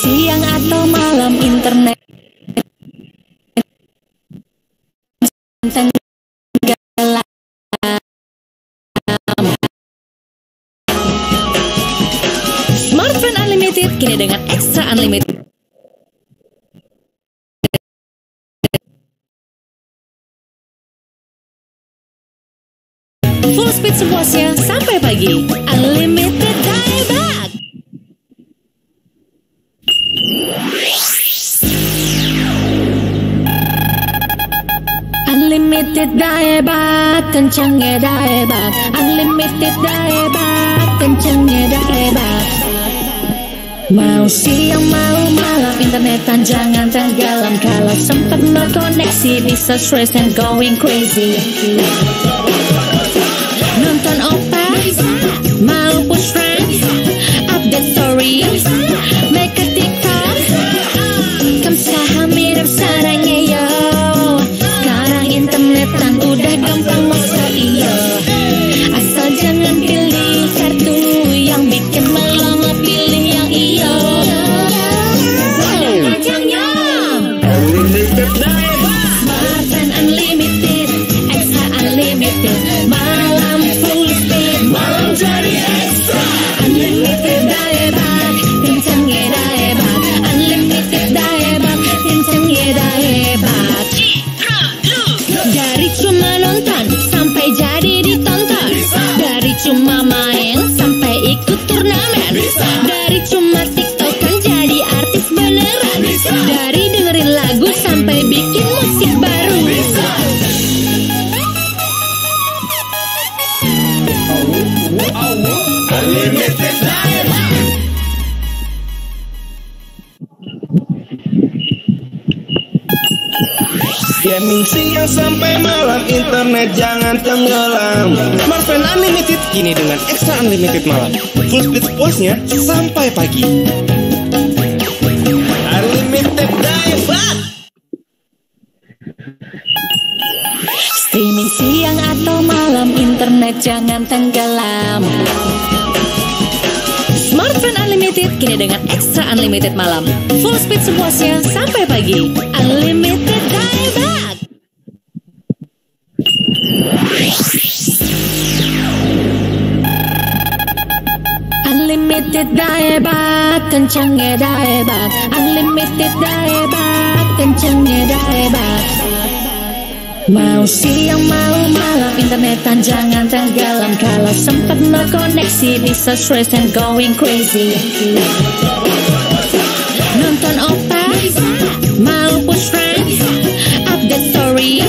siang atau malam internet tenggelam. Smartphone Unlimited kini dengan Extra Unlimited. Full speed sepuasnya sampai pagi. Unlimited dieback. Unlimited dieback, kencangnya dieback. Unlimited dieback, kencangnya dieback. Mau siang mau malam internetan jangan tenggelam. Kalau sempat berkoneksi bisa stress and going crazy. Nonton opa, mau push friends, update story, make a TikTok, kamsaha mirip sarangnya yo. Sekarang internetan udah gampang masa iyo. Asal jangan pilih kartu yang bikin melongo, pilih yang iyo. Panjangnya Unlimited dieback, Smartphone Unlimited, Extra Unlimited. Malam full speed, malam jadi extra. Unlimited dieback, kencangnya dieback. Unlimited dieback, kencangnya dieback. Dari cuma nonton sampai jadi ditonton. Dari cuma main sampai ikut turnamen. Dari cuma tiktokan jadi artis beneran. Dari dengerin lagu sampai bikin musik baru. Unlimited dieback. Gaming siang sampai malam internet jangan tenggelam. Smartphone Unlimited kini dengan Extra Unlimited malam. Full speed sepuasnya sampai pagi. Unlimited dieback. Streaming siang atau malam internet jangan tenggelam. Smartphone Unlimited kini dengan Extra Unlimited malam. Full speed sepuasnya sampai pagi. Unlimited dieback. Unlimited dieback, kencangnya dieback. Unlimited dieback, kencangnya dieback. Mau siang mau malam internetan jangan tenggelam. Kalau sempat berkoneksi bisa stress and going crazy. Nonton opa, mau push friends, update story,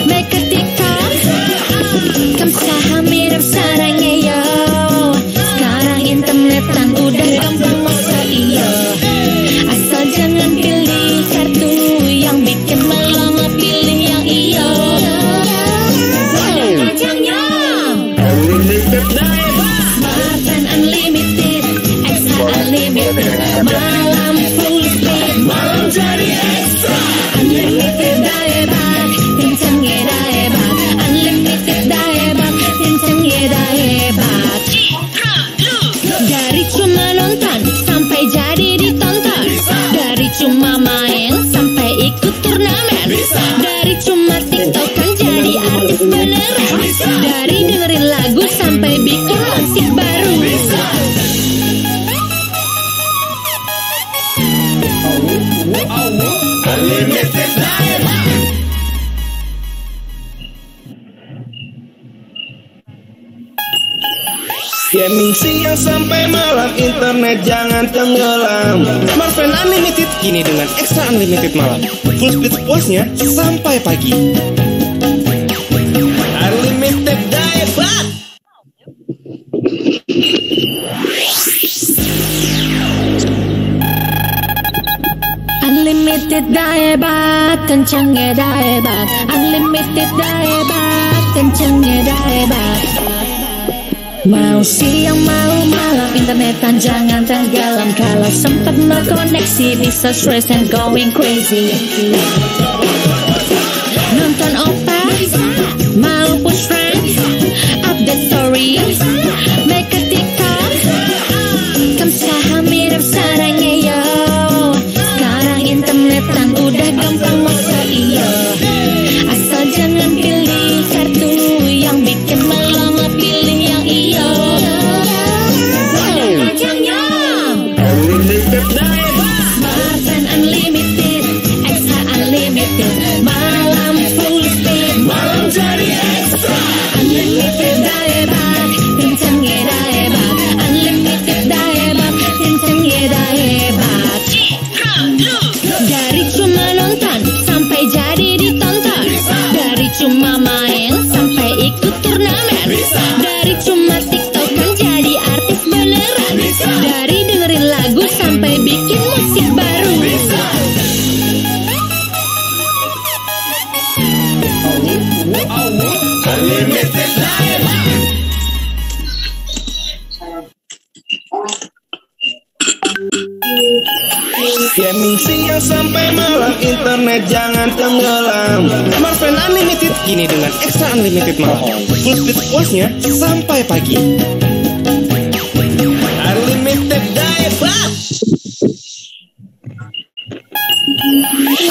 make a TikTok, kamsaha mirip sarangnya yo. Sekarang internetan udah gampang masa iyo. Asal jangan pilih kartu yang bikin melongo, pilih yang iyo. Panjangnya Unlimited dieback. Smartphone Unlimited, Extra Unlimited. Malam full speed, malam jadi extra. Unlimited dieback, kencangnya dieback. Unlimited dieback, kencangnya dieback. Dari cuma nonton sampai jadi ditonton. Dari cuma main sampai ikut turnamen. Dari cuma tiktokan jadi artis beneran. Dari dengerin lagu sampai bikin musik baru. Unlimited dieback. Gaming siang sampai malam internet jangan tenggelam. Smartphone Unlimited kini dengan Extra Unlimited malam. Full speed sepuasnya sampai pagi. Unlimited dieback. Unlimited dieback, kencangnya dieback. Unlimited dieback, kencangnya dieback. Mau siang mau malam internetan jangan tenggelam. Kalau sempat berkoneksi bisa stress and going crazy. Nonton opa, mau push friends, update story, make a TikTok, kamsaha mirip sarangnya yo. unlimited, malam full speed, malam jadi ekstra. Unlimited daebak, kencengnya daebak. Unlimited daebak, kencengnya daebak. Dari cuma nonton sampai jadi ditonton, dari cuma main sampai ikut turnamen, dari cuma tiktokan jadi artis beneran, dari dengerin lagu sampai bikin musik baru. Unlimited daebak. Gaming siang sampai malam, internet jangan tenggelam. Smartphone Unlimited kini dengan ekstra unlimited malam. Full speed puasnya sampai pagi. Unlimited daebak.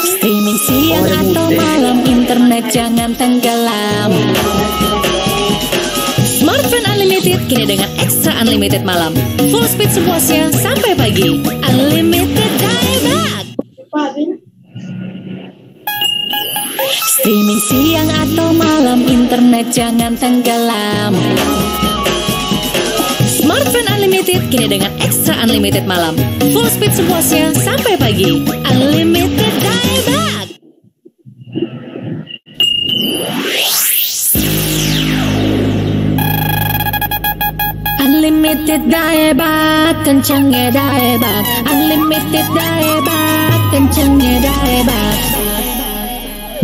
Streaming siang atau malam, internet jangan tenggelam. Smartphone Unlimited kini dengan ekstra unlimited malam. Full speed sepuasnya sampai pagi. Unlimited daebak. Streaming siang atau malam, internet jangan tenggelam. Smartphone Unlimited kini dengan ekstra unlimited malam. Full speed sepuasnya sampai pagi. Unlimited daebak. Unlimited daebak, kencangnya daebak. Unlimited daebak, kencangnya daebak.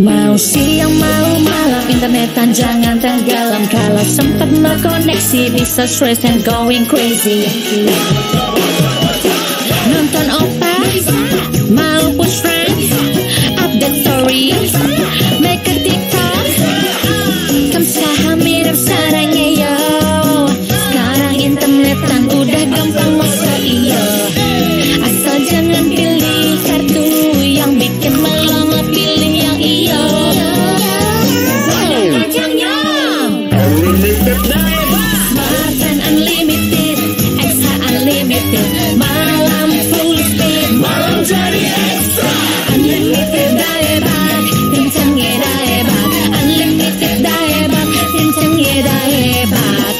Mau siang mau malam, internetan jangan tenggelam. Kalau sempat no koneksi bisa stress and going crazy. Nonton opa, mau push friends, update story, make a TikTok. Kamsahamnida sarangnya yo. Sekarang internetan udah gampang masa iyo. Asal jangan pilih kartu yang bikin melongo, pilih yang iyo. Unlimited daebak. Smartphone Unlimited, extra unlimited, malam full speed, Malam jadi ekstra. unlimited daebak, kencangnya daebak. Unlimited daebak, kencangnya daebak.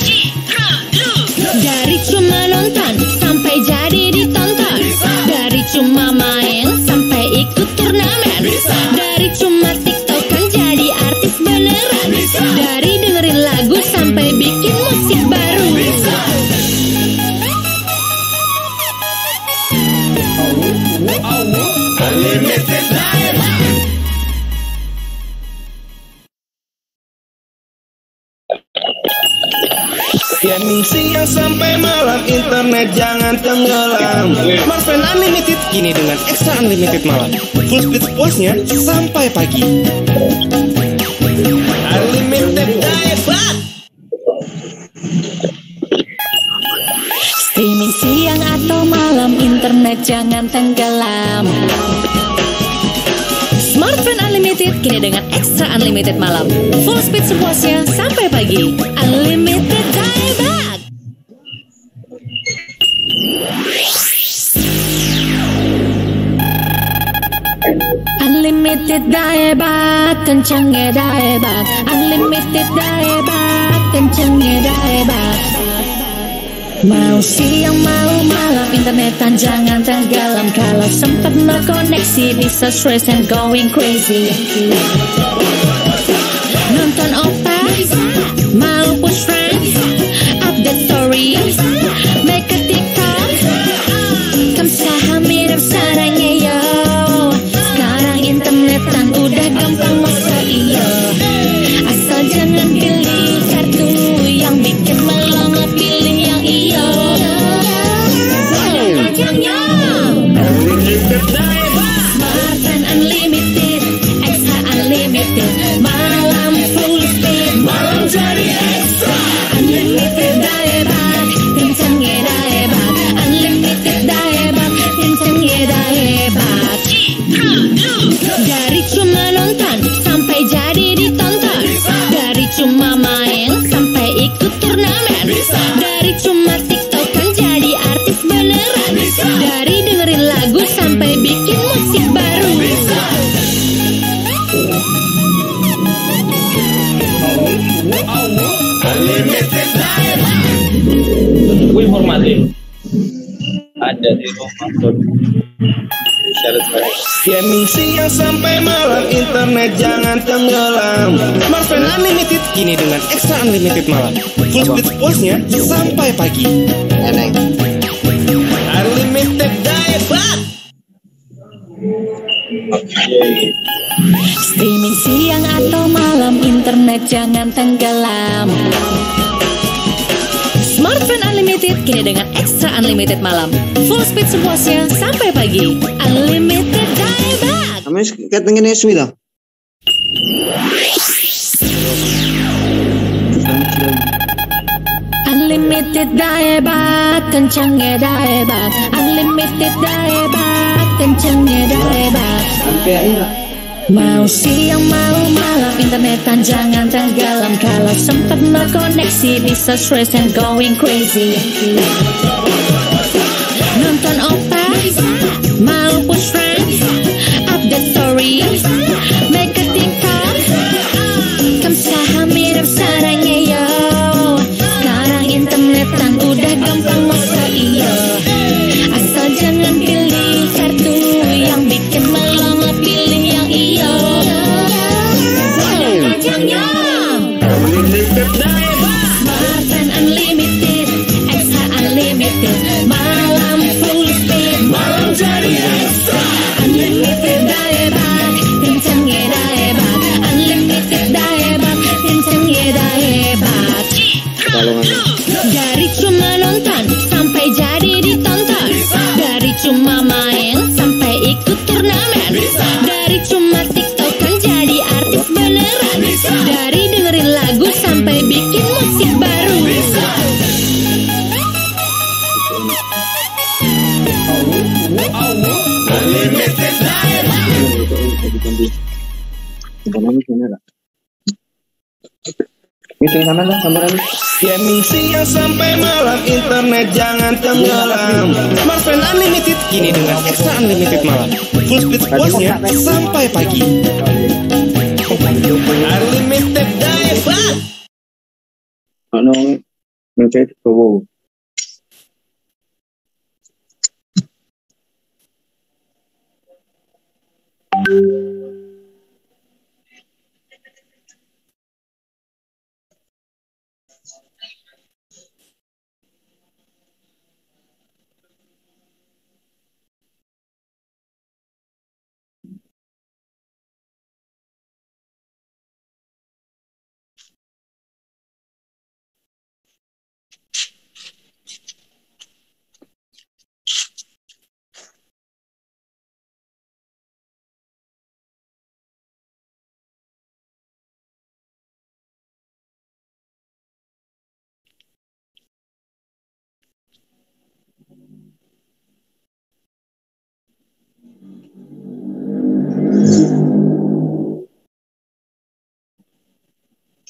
Dari cuma nonton sampai jadi ditonton, dari cuma main sampai ikut turnamen, dari cuma tiktokan jadi artis beneran, dari dengerin lagu sampai bikin musik baru. Unlimited daebak. Gaming siang sampai malam, internet jangan tenggelam. Smartphone Unlimited kini dengan ekstra unlimited malam. Full speed puasnya sampai pagi. Unlimited daebak. Streaming siang atau malam, internet jangan tenggelam. Smartphone Unlimited kini dengan ekstra unlimited malam. Full speed sepuasnya sampai pagi. Unlimited daebak. Unlimited daebak, kencangnya daebak. Unlimited daebak, kencangnya daebak. Mau siang mau malam, internetan jangan tenggelam. Kalau sempat no koneksi bisa stress and going crazy. Nonton opa, mau push friends, update story, make a TikTok. Kamsahamnida sarangnya yo. Sekarang internetan udah gampang masa iyo. Asal jangan pilih kartu yang bikin melongo, pilih yang iyo. Unlimited daebak. Smartphone Unlimited, extra unlimited, malam full speed, Malam jadi ekstra. unlimited daebak, kencangnya daebak. Unlimited daebak, kencangnya daebak. Dari cuma nonton sampai jadi ditonton, dari cuma main sampai ikut turnamen, dari cuma tiktokan jadi artis beneran, dari dengerin lagu sampai bikin musik baru. Gaming siang sampai malam, internet jangan tenggelam. Smartphone Unlimited kini dengan Extra Unlimited malam. Full speed pulse-nya sampai pagi. Unlimited daya bat. Streaming siang atau malam, internet jangan tenggelam. Smartphone Unlimited kini dengan Extra Unlimited malam. Full speed sepuasnya sampai pagi. Unlimited dieback. Kami katengin SW lah. Unlimited dieback, kencangnya dieback. Unlimited dieback, kencangnya dieback. Mau siang mau malam, internetan jangan tenggelam. Kalau sempat no koneksi bisa stress and going crazy. Nonton opa, mau push friends, update story, make a TikTok. Kamsahamnida sarangnya yo. Sekarang internetan udah gampang masa iyo. Asal jangan pilih kartu yang bikin melama, pilih yang iyo. Smartphone Unlimited, Extra Unlimited, malam full speed, malam jadi extra. Unlimited dieback, kencangnya dieback. Unlimited dieback, kencangnya dieback. Dari cuma nonton sampai jadi ditonton, dari cuma main sampai ikut turnamen, dari cuma tiktokan jadi artis beneran, dari dengerin lagu sampai bikin musik baru. Unlimited dieback. Meeting sama lah, sama lagi. Gaming siang sampai malam, internet jangan tenggelam. Smartphone Unlimited kini dengan Extra Unlimited malam. Full speed pulse-nya sampai pagi. Unlimited dieback. Ano, mencet tuh.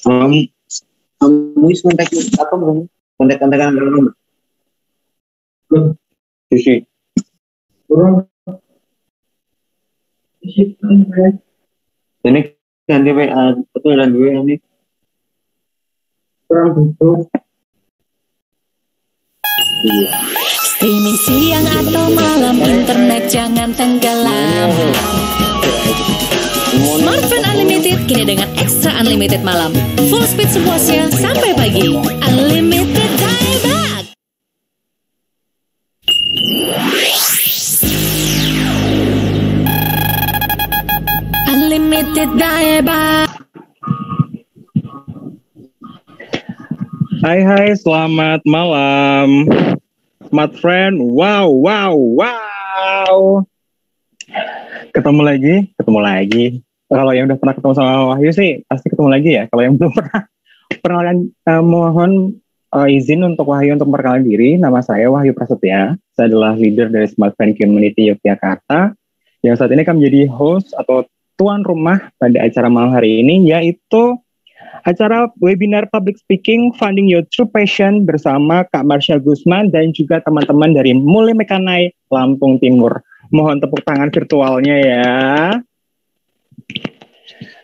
Kamu kontak apa belum? Kontak-kontakan belum? Belum. Sisi. Kurang. Ini ganti WA, betul dan WA ini. Kurang butuh. Streaming siang atau malam, internet jangan tenggelam. Smartphone Unlimited kini dengan Extra Unlimited malam. Full speed sepuasnya sampai pagi. Unlimited dieback. Unlimited dieback. Hai, selamat malam, smart friend. Wow. Ketemu lagi. Kalau yang udah pernah ketemu sama Wahyu sih pasti ketemu lagi ya. Kalau yang belum pernah, perkenalan, mohon izin untuk Wahyu untuk memperkenalkan diri. Nama saya Wahyu Prasetya. Saya adalah leader dari Smart Friend Community Yogyakarta, yang saat ini akan menjadi host atau tuan rumah pada acara malam hari ini, yaitu acara webinar public speaking Finding Your True Passion bersama Kak Marsha Gusman dan juga teman-teman dari Muli Mekanai Lampung Timur. Mohon tepuk tangan virtualnya ya.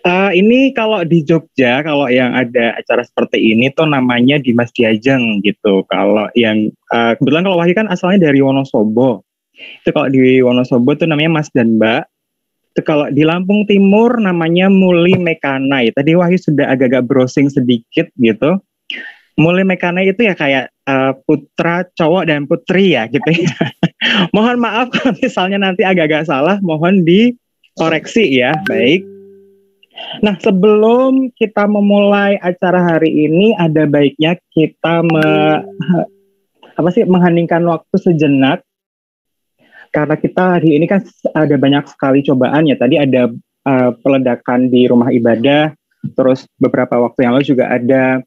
Ini kalau di Jogja, kalau yang ada acara seperti ini tuh namanya Dimas Diajeng gitu. Kalau yang kebetulan kalau Wahyu kan asalnya dari Wonosobo. Itu kalau di Wonosobo tuh namanya Mas dan Mbak. Itu kalau di Lampung Timur namanya Muli Mekanai. Tadi Wahyu sudah agak-agak browsing sedikit gitu. Muli Mekanai itu ya kayak putra cowok dan putri ya gitu ya. Mohon maaf kalau misalnya nanti agak-agak salah, mohon dikoreksi ya. Baik. Nah, sebelum kita memulai acara hari ini, ada baiknya kita mengheningkan waktu sejenak. Karena kita hari ini kan ada banyak sekali cobaan ya. Tadi ada peledakan di rumah ibadah, terus beberapa waktu yang lalu juga ada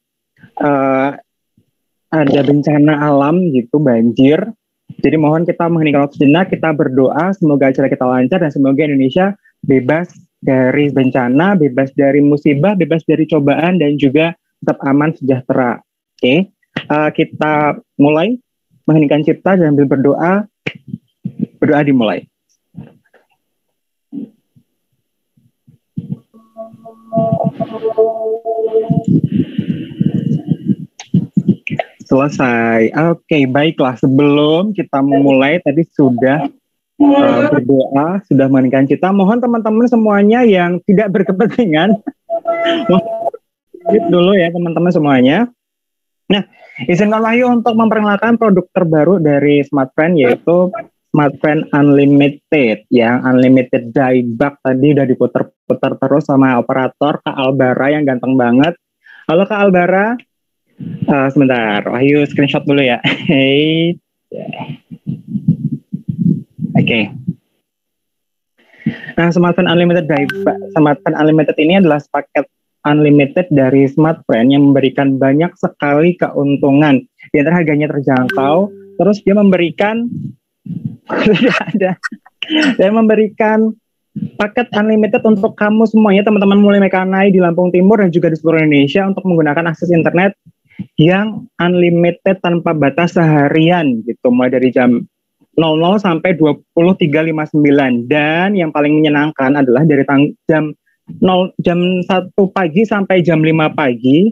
bencana alam gitu, banjir. Jadi mohon kita menghentikan waktu sejenak, kita berdoa semoga acara kita lancar dan semoga Indonesia bebas dari bencana, bebas dari musibah, bebas dari cobaan dan juga tetap aman sejahtera. Oke, kita mulai mengheningkan cipta dan berdoa. Berdoa dimulai. Selesai. Oke, baiklah. Sebelum kita memulai, tadi sudah berdoa, sudah mengeningkan cipta. Mohon teman-teman semuanya yang tidak berkepentingan, dulu ya teman-teman semuanya. Nah, izinkan Wahyu untuk memperkenalkan produk terbaru dari SmartFriend, yaitu SmartFriend Unlimited, yang Unlimited Dieback tadi udah diputar-putar terus sama operator Kak Albara yang ganteng banget. Halo Kak Albara. Sebentar, Wahyu screenshot dulu ya. Hey. Oke. Nah, SmartFriend Unlimited Dieback, SmartFriend Unlimited ini adalah paket unlimited dari SmartFriend yang memberikan banyak sekali keuntungan. Di antara harganya terjangkau, terus dia memberikan dan memberikan paket unlimited untuk kamu semuanya, teman-teman Muli Mekanai di Lampung Timur dan juga di seluruh Indonesia untuk menggunakan akses internet yang unlimited tanpa batas seharian gitu, mulai dari jam 00 sampai 23.59. Dan yang paling menyenangkan adalah dari jam 1 pagi sampai jam 5 pagi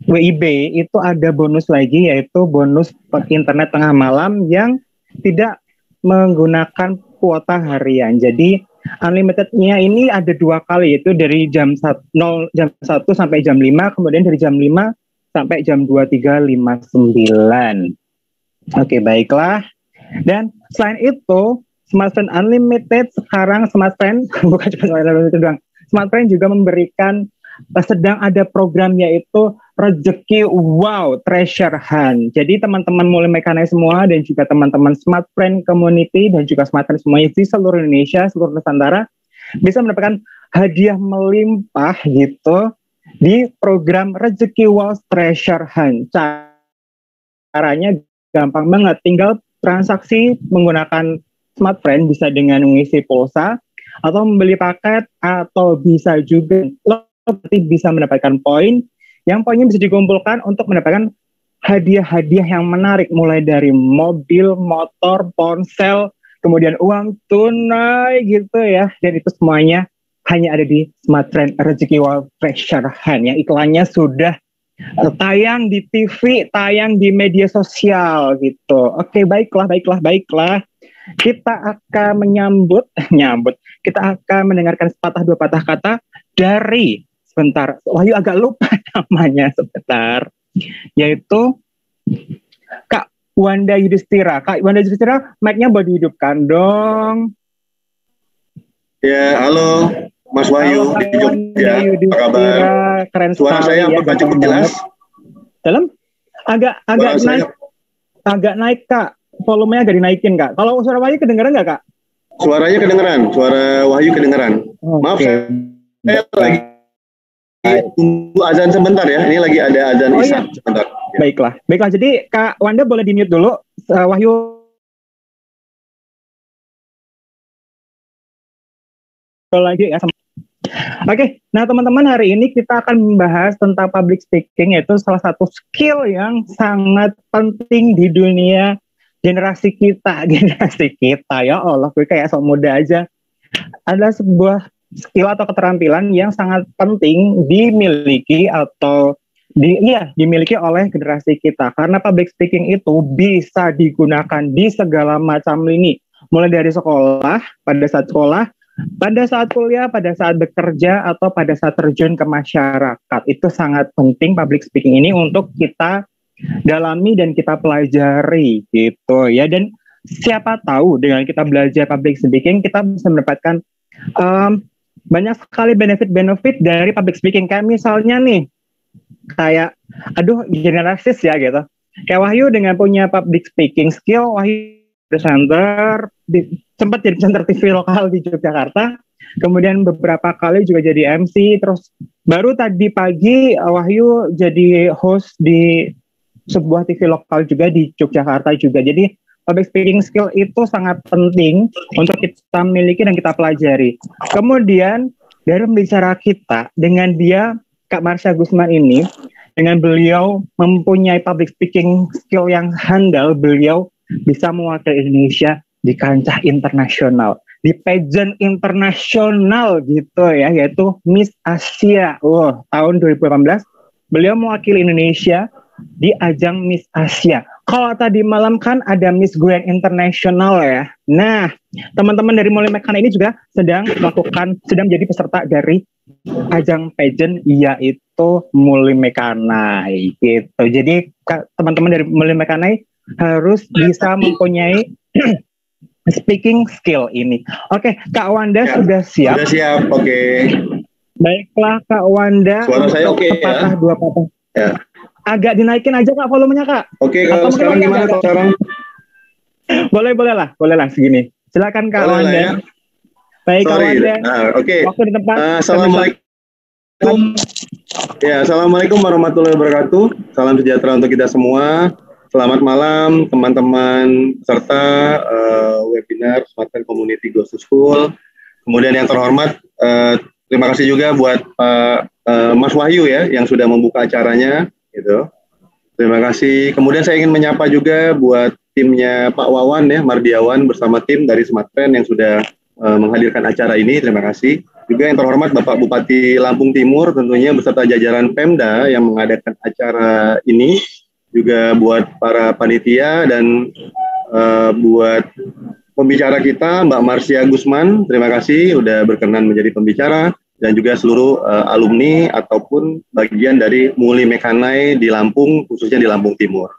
WIB itu ada bonus lagi, yaitu bonus internet tengah malam yang tidak menggunakan kuota harian. Jadi unlimitednya ini ada 2 kali, yaitu dari jam 1 sampai jam 5, kemudian dari jam 5 sampai jam 23.59. Oke, baiklah. Dan selain itu, SmartFriend Unlimited sekarang SmartFriend bukan cuma Unlimited doang. SmartFriend juga memberikan sedang ada program yaitu Rezeki Wow Treasure Hunt. Jadi teman-teman Muli Mekanai semua dan juga teman-teman SmartFriend Community dan juga SmartFriend semuanya di seluruh Indonesia, seluruh Nusantara bisa mendapatkan hadiah melimpah gitu di program Rezeki Wow Treasure Hunt. Caranya gampang banget, tinggal transaksi menggunakan SmartFriend, bisa dengan mengisi pulsa atau membeli paket, atau bisa juga bisa mendapatkan poin, yang poinnya bisa dikumpulkan untuk mendapatkan hadiah-hadiah yang menarik, mulai dari mobil, motor, ponsel, kemudian uang tunai gitu ya. Dan itu semuanya hanya ada di SmartFriend Rezeki Wow Treasure Hunt, yang iklannya sudah tayang di TV, tayang di media sosial gitu. Oke, baiklah. Kita akan kita akan mendengarkan sepatah dua patah kata dari, sebentar, Wahyu agak lupa namanya sebentar, yaitu Kak Wanda Yudhistira. Kak Wanda Yudhistira, mic-nya boleh dihidupkan dong. Ya, halo Mas Wahyu di Jogja, apa kabar? Keren suara sekali, saya apakah cukup jelas? Dalam? Agak naik Kak, volumenya agak dinaikin Kak. Kalau suara Wahyu kedengeran nggak Kak? Suaranya kedengeran, suara Wahyu kedengeran. Maaf, saya lagi tunggu azan sebentar ya. Ini lagi ada azan isya sebentar. Ya. Baiklah. Jadi Kak Wanda boleh di-mute dulu. Wahyu lagi ya. Oke, nah teman-teman, hari ini kita akan membahas tentang public speaking, yaitu salah satu skill yang sangat penting di dunia generasi kita. Ya Allah, gue kayak sok muda aja. Ada sebuah skill atau keterampilan yang sangat penting dimiliki dimiliki oleh generasi kita, karena public speaking itu bisa digunakan di segala macam lini, mulai dari sekolah, pada saat sekolah, pada saat kuliah, pada saat bekerja, atau pada saat terjun ke masyarakat. Itu sangat penting public speaking ini untuk kita dalami dan kita pelajari gitu ya. Dan siapa tahu dengan kita belajar public speaking, kita bisa mendapatkan banyak sekali benefit-benefit dari public speaking. Kayak misalnya nih, kayak generalis ya gitu. Kayak Wahyu dengan punya public speaking skill, Wahyu presenter, sempat jadi presenter TV lokal di Yogyakarta, kemudian beberapa kali juga jadi MC, terus baru tadi pagi Wahyu jadi host di sebuah TV lokal juga di Yogyakarta juga. Jadi public speaking skill itu sangat penting untuk kita miliki dan kita pelajari. Kemudian dari pembicara kita dengan dia Kak Marsha Gusman ini, dengan beliau mempunyai public speaking skill yang handal, beliau bisa mewakili Indonesia di kancah internasional, di pageant internasional gitu ya, yaitu Miss Asia. Tahun 2018 beliau mewakili Indonesia di ajang Miss Asia. Kalau tadi malam kan ada Miss Grand International ya. Nah, teman-teman dari Muli Mekana ini juga sedang menjadi peserta dari ajang pageant, yaitu Muli Mekana gitu. Jadi teman-teman dari Muli Mekana harus bisa mempunyai speaking skill ini. Oke, Kak Wanda sudah siap? Sudah siap, oke. Baiklah Kak Wanda. Suara saya oke ya? Dua patah. Ya. Agak dinaikin aja Kak volumenya Kak. Oke, kalau sekarang gimana Kak sekarang? Boleh lah segini. Silakan Kak Wanda. Ya. Baik Kak Wanda. Oke. Waktu di tempat. Assalamualaikum. Ya, assalamualaikum warahmatullahi wabarakatuh. Salam sejahtera untuk kita semua. Selamat malam teman-teman peserta webinar Smartphone Community Goes to School. Kemudian yang terhormat, terima kasih juga buat Mas Wahyu ya yang sudah membuka acaranya. Gitu. Terima kasih. Kemudian saya ingin menyapa juga buat timnya Pak Wawan ya, Mardiawan bersama tim dari Smartphone yang sudah menghadirkan acara ini. Terima kasih. Juga yang terhormat Bapak Bupati Lampung Timur tentunya beserta jajaran Pemda yang mengadakan acara ini. Juga buat para panitia dan buat pembicara kita Mbak Marsha Gusman. Terima kasih sudah berkenan menjadi pembicara. Dan juga seluruh alumni ataupun bagian dari Muli Mekanai di Lampung, khususnya di Lampung Timur.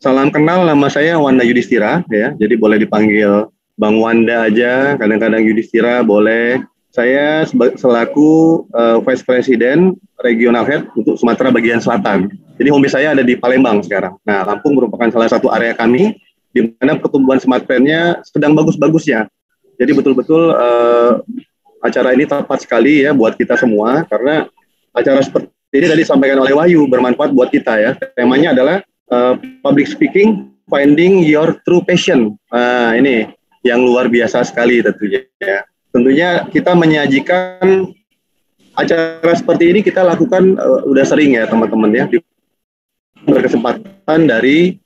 Salam kenal, nama saya Wanda Yudhistira, ya. Jadi boleh dipanggil Bang Wanda aja, kadang-kadang Yudhistira boleh. Saya selaku Vice President Regional Head untuk Sumatera bagian Selatan. Jadi home base saya ada di Palembang sekarang. Nah, Lampung merupakan salah satu area kami di mana pertumbuhan smartphone-nya sedang bagus-bagusnya. Jadi betul-betul acara ini tepat sekali ya buat kita semua, karena acara seperti ini tadi disampaikan oleh Wahyu bermanfaat buat kita ya. Temanya adalah public speaking, finding your true passion. Ini yang luar biasa sekali tentunya ya. Tentunya kita menyajikan acara seperti ini kita lakukan udah sering ya teman-teman ya. Berkesempatan dari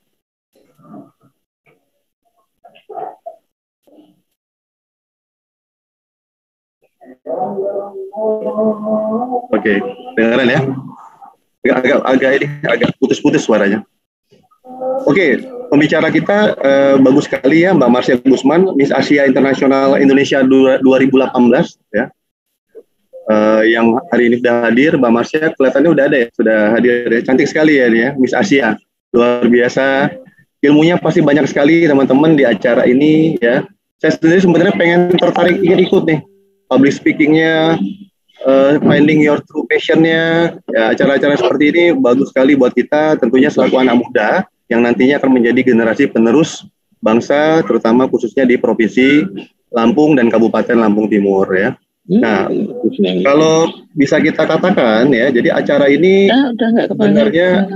Oke, dengaran ya? Agak putus-putus suaranya. Oke, pembicara kita bagus sekali ya, Mbak Marsha Gusman, Miss Asia Internasional Indonesia 2018 ya. Yang hari ini sudah hadir, Mbak Marsha kelihatannya udah ada ya, sudah hadir ya. Cantik sekali ya dia, Miss Asia. Luar biasa. Ilmunya pasti banyak sekali teman-teman di acara ini ya. Saya sendiri sebenarnya pengen tertarik ingin ikut nih. Public speaking-nya, finding your true passion-nya, ya, acara-acara seperti ini bagus sekali buat kita, tentunya selaku anak muda yang nantinya akan menjadi generasi penerus bangsa, terutama khususnya di Provinsi Lampung dan Kabupaten Lampung Timur ya. Nah, kalau bisa kita katakan ya, jadi acara ini sebenarnya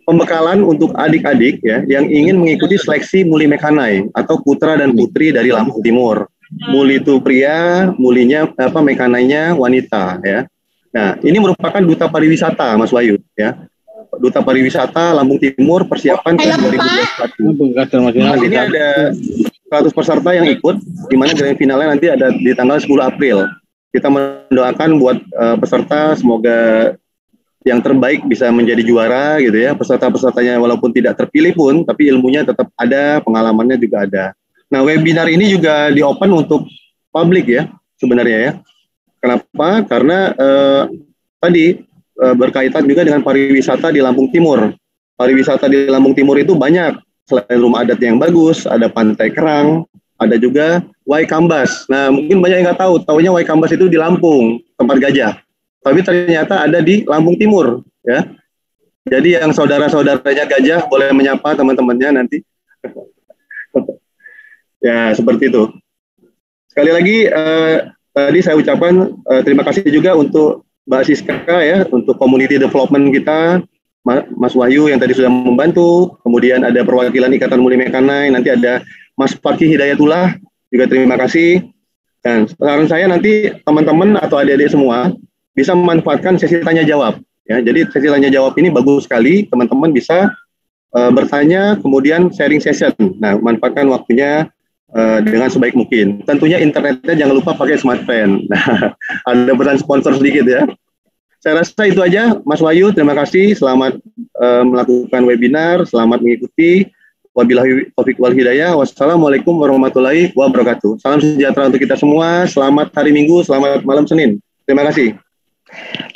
pembekalan untuk adik-adik ya yang ingin mengikuti seleksi Muli Mekanai atau putra dan putri dari Lampung Timur. Muli itu pria, mulinya mekanainya wanita ya. Nah, ini merupakan duta pariwisata Mas Wahyu ya. Duta pariwisata Lampung Timur persiapan ke 2021. Nah, ini ada 100 peserta yang ikut, di mana grand finalnya nanti ada di tanggal 10 April. Kita mendoakan buat peserta semoga yang terbaik bisa menjadi juara gitu ya. Peserta-pesertanya walaupun tidak terpilih pun, tapi ilmunya tetap ada, pengalamannya juga ada. Nah, webinar ini juga di-open untuk publik ya, sebenarnya ya. Kenapa? Karena tadi berkaitan juga dengan pariwisata di Lampung Timur. Pariwisata di Lampung Timur itu banyak. Selain rumah adat yang bagus, ada Pantai Kerang, ada juga Waikambas. Nah, mungkin banyak yang nggak tahu, taunya Waikambas itu di Lampung, tempat gajah. Tapi ternyata ada di Lampung Timur, ya. Jadi yang saudara-saudaranya gajah boleh menyapa teman-temannya nanti. Ya, seperti itu. Sekali lagi, tadi saya ucapkan terima kasih juga untuk Mbak Siska ya, untuk community development kita, Mas Wahyu yang tadi sudah membantu, kemudian ada perwakilan Ikatan Muli Mekanai, nanti ada Mas Fakih Hidayatullah, juga terima kasih. Dan saran saya nanti teman-teman atau adik-adik semua bisa memanfaatkan sesi tanya jawab. Ya, jadi sesi tanya jawab ini bagus sekali, teman-teman bisa bertanya, kemudian sharing session. Nah, manfaatkan waktunya dengan sebaik mungkin. Tentunya internetnya jangan lupa pakai smartphone. Nah, ada pesan sponsor sedikit ya. Saya rasa itu aja, Mas Wahyu. Terima kasih. Selamat melakukan webinar. Selamat mengikuti. Wabillahi taufiq wal hidayah. Wassalamualaikum warahmatullahi wabarakatuh. Salam sejahtera untuk kita semua. Selamat hari Minggu. Selamat malam Senin. Terima kasih.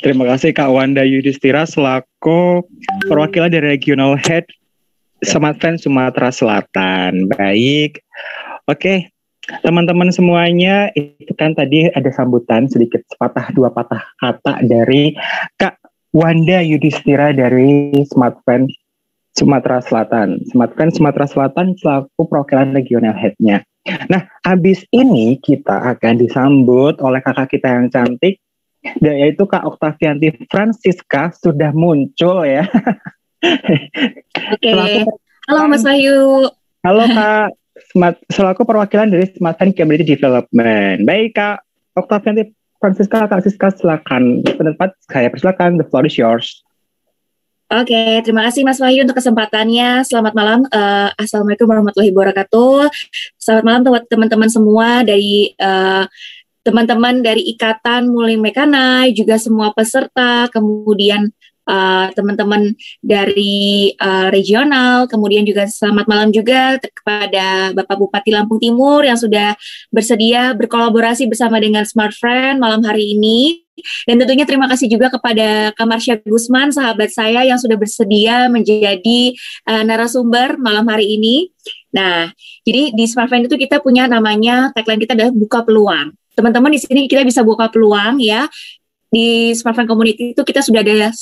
Terima kasih Kak Wanda Yudhistira selaku perwakilan dari Regional Head Smartfren Sumatera Selatan. Baik, oke, teman-teman semuanya, itu kan tadi ada sambutan sedikit sepatah dua patah kata dari Kak Wanda Yudhistira dari Smartfren Sumatera Selatan. Smartfren Sumatera Selatan selaku perwakilan Regional Head-nya. Nah, habis ini kita akan disambut oleh kakak kita yang cantik, yaitu Kak Oktavianti Francisca sudah muncul ya. Oke. Halo Mas Wahyu. Halo Kak, selaku perwakilan dari Smartfren Community Development. Baik Kak Oktavianti Francisca, Kak Siska silakan. Pendapat saya persilakan, the floor is yours. Oke, terima kasih Mas Wahyu untuk kesempatannya. Selamat malam. Assalamualaikum warahmatullahi wabarakatuh. Selamat malam teman-teman semua dari teman-teman dari Ikatan Muli Mekanai, juga semua peserta, kemudian teman-teman dari regional, kemudian juga selamat malam juga kepada Bapak Bupati Lampung Timur yang sudah bersedia berkolaborasi bersama dengan Smartfren malam hari ini. Dan tentunya terima kasih juga kepada Kak Marsha Gusman, sahabat saya yang sudah bersedia menjadi narasumber malam hari ini. Nah, jadi di Smartfren itu kita punya namanya, tagline kita adalah buka peluang. Teman-teman di sini kita bisa buka peluang ya. Di Smartfren Community itu kita sudah ada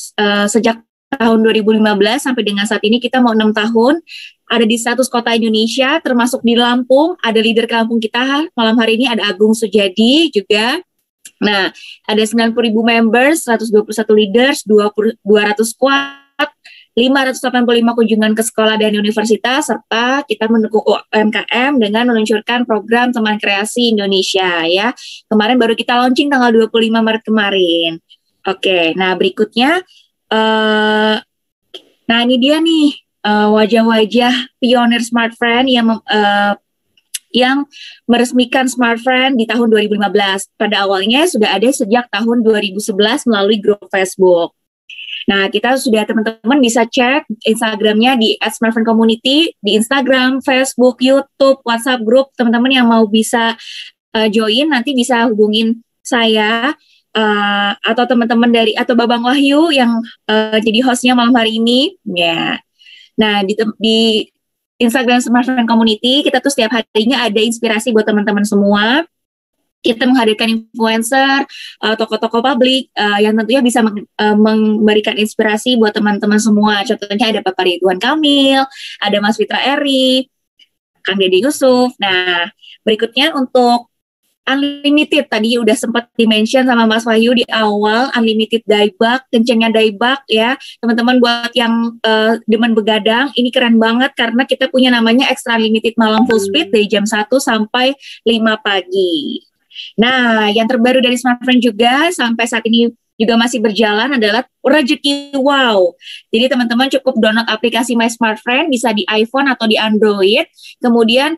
sejak tahun 2015 sampai dengan saat ini kita mau 6 tahun. Ada di 100 kota Indonesia, termasuk di Lampung. Ada leader kampung kita malam hari ini, ada Agung Sujadi juga. Nah, ada 90.000 members, 121 leaders, 200 squad, 585 kunjungan ke sekolah dan universitas, serta kita mendukung UMKM dengan meluncurkan program Teman Kreasi Indonesia ya. Kemarin baru kita launching tanggal 25 Maret kemarin. Oke, nah berikutnya, nah ini dia nih wajah-wajah pionir Smartfren yang meresmikan Smartfren di tahun 2015. Pada awalnya sudah ada sejak tahun 2011 melalui grup Facebook. Nah, kita sudah teman-teman bisa cek Instagramnya di @smartfrencommunity, di Instagram, Facebook, YouTube, WhatsApp group. Teman-teman yang mau bisa join nanti bisa hubungin saya atau teman-teman dari atau Babang Wahyu yang jadi hostnya malam hari ini. Ya. Nah, di Instagram Smartfren Community kita tuh setiap harinya ada inspirasi buat teman-teman semua. Kita menghadirkan influencer, tokoh-tokoh publik yang tentunya bisa memberikan inspirasi buat teman-teman semua. Contohnya ada Bapak Ridwan Kamil, ada Mas Fitra Eri, Kang Deddy Yusuf. Nah, berikutnya untuk Unlimited, tadi udah sempat di-mention sama Mas Wahyu di awal, Unlimited Daybak, kencengnya Daybak ya. Teman-teman buat yang demen begadang, ini keren banget karena kita punya namanya Extra Unlimited Malam Full Speed dari jam 1 sampai 5 pagi. Nah, yang terbaru dari Smartfren juga sampai saat ini juga masih berjalan adalah Rezeki Wow. Jadi teman-teman cukup download aplikasi My Smartfren, bisa di iPhone atau di Android. Kemudian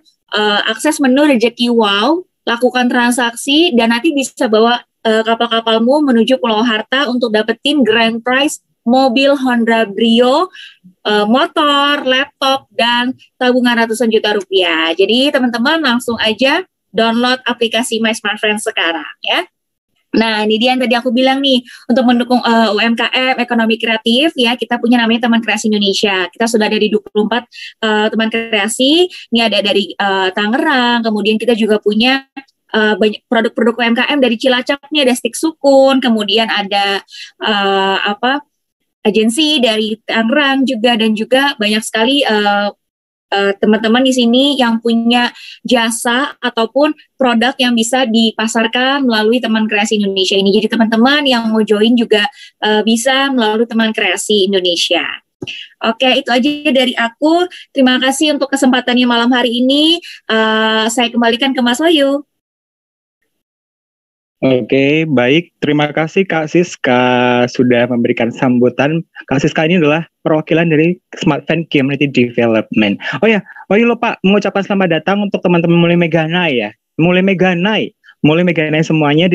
akses menu Rezeki Wow, lakukan transaksi dan nanti bisa bawa kapal-kapalmu menuju Pulau Harta untuk dapetin grand prize mobil Honda Brio, motor, laptop, dan tabungan ratusan juta rupiah. Jadi teman-teman langsung aja download aplikasi My Smart Friends sekarang ya. Nah, ini dia yang tadi aku bilang nih, untuk mendukung UMKM, ekonomi kreatif, ya, kita punya namanya Teman Kreasi Indonesia. Kita sudah ada di 24 teman kreasi, ini ada dari Tangerang, kemudian kita juga punya banyak produk-produk UMKM dari Cilacap, nih ada Stik Sukun, kemudian ada agensi dari Tangerang juga, dan juga banyak sekali teman-teman di sini yang punya jasa ataupun produk yang bisa dipasarkan melalui Teman Kreasi Indonesia ini. Jadi teman-teman yang mau join juga bisa melalui Teman Kreasi Indonesia. Oke, itu aja dari aku. Terima kasih untuk kesempatannya malam hari ini. Saya kembalikan ke Mas Wahyu. Oke, baik. Terima kasih Kak Siska sudah memberikan sambutan. Kak Siska ini adalah perwakilan dari Smart Friends Community Development. Oh ya, Wahyu lupa mengucapkan selamat datang untuk teman-teman Mulai Meganai ya. Mulai Meganai semuanya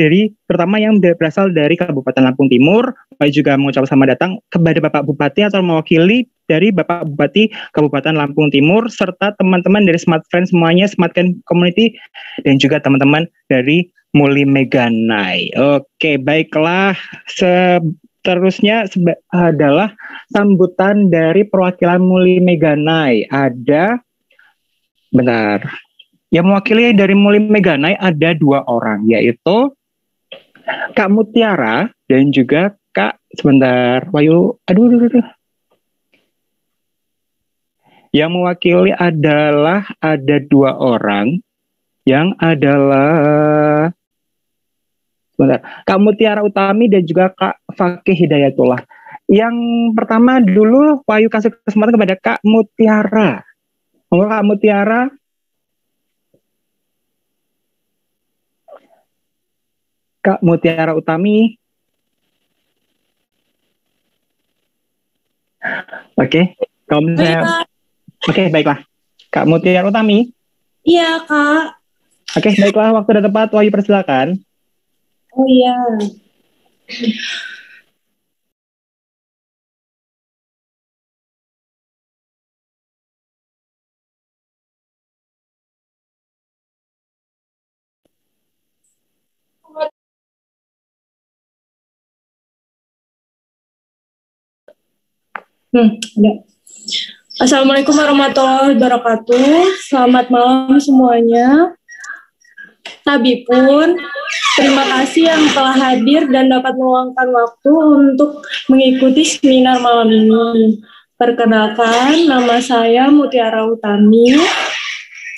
pertama yang berasal dari Kabupaten Lampung Timur. Wahyu juga mengucapkan selamat datang kepada Bapak Bupati atau mewakili dari Bapak Bupati Kabupaten Lampung Timur serta teman-teman dari Smart Friends semuanya, Smart Friends Community, dan juga teman-teman dari Mulai Meganai. Oke, baiklah. Seterusnya adalah sambutan dari perwakilan Mulai Meganai. Yang mewakili dari Mulai Meganai ada 2 orang, yaitu Kak Mutiara dan juga Kak, Wahyu, Yang mewakili adalah ada 2 orang, yang adalah Kak Mutiara Utami dan juga Kak Fakih Hidayatullah. Yang pertama dulu Wahyu kasih kesempatan kepada Kak Mutiara. Kak Mutiara. Kak Mutiara Utami. Oke, kalau misalnya Oke, baiklah. Kak Mutiara Utami. Iya, Kak. Oke, baiklah, waktu dan tempat Wahyu persilakan. Oh iya. Ada. Assalamualaikum warahmatullahi wabarakatuh. Selamat malam semuanya. Tapi pun, terima kasih yang telah hadir dan dapat meluangkan waktu untuk mengikuti seminar malam ini. Perkenalkan, nama saya Mutiara Utami.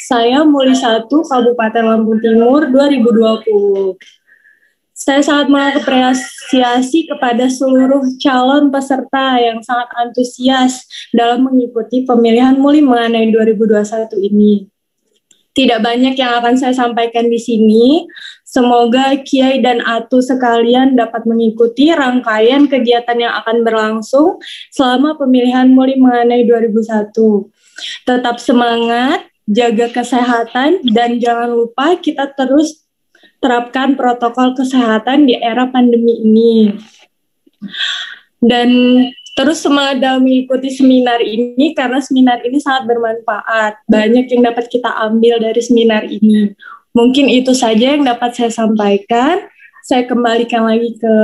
Saya Muli 1, Kabupaten Lampung Timur, 2020. Saya sangat mengapresiasi kepada seluruh calon peserta yang sangat antusias dalam mengikuti pemilihan Muli Meganai 2021 ini. Tidak banyak yang akan saya sampaikan di sini. Semoga Kiai dan Atu sekalian dapat mengikuti rangkaian kegiatan yang akan berlangsung selama pemilihan Muli Meganai 2001. Tetap semangat, jaga kesehatan, dan jangan lupa kita terus terapkan protokol kesehatan di era pandemi ini. Dan terus semangat dalam mengikuti seminar ini karena seminar ini sangat bermanfaat. Banyak yang dapat kita ambil dari seminar ini. Mungkin itu saja yang dapat saya sampaikan. Saya kembalikan lagi ke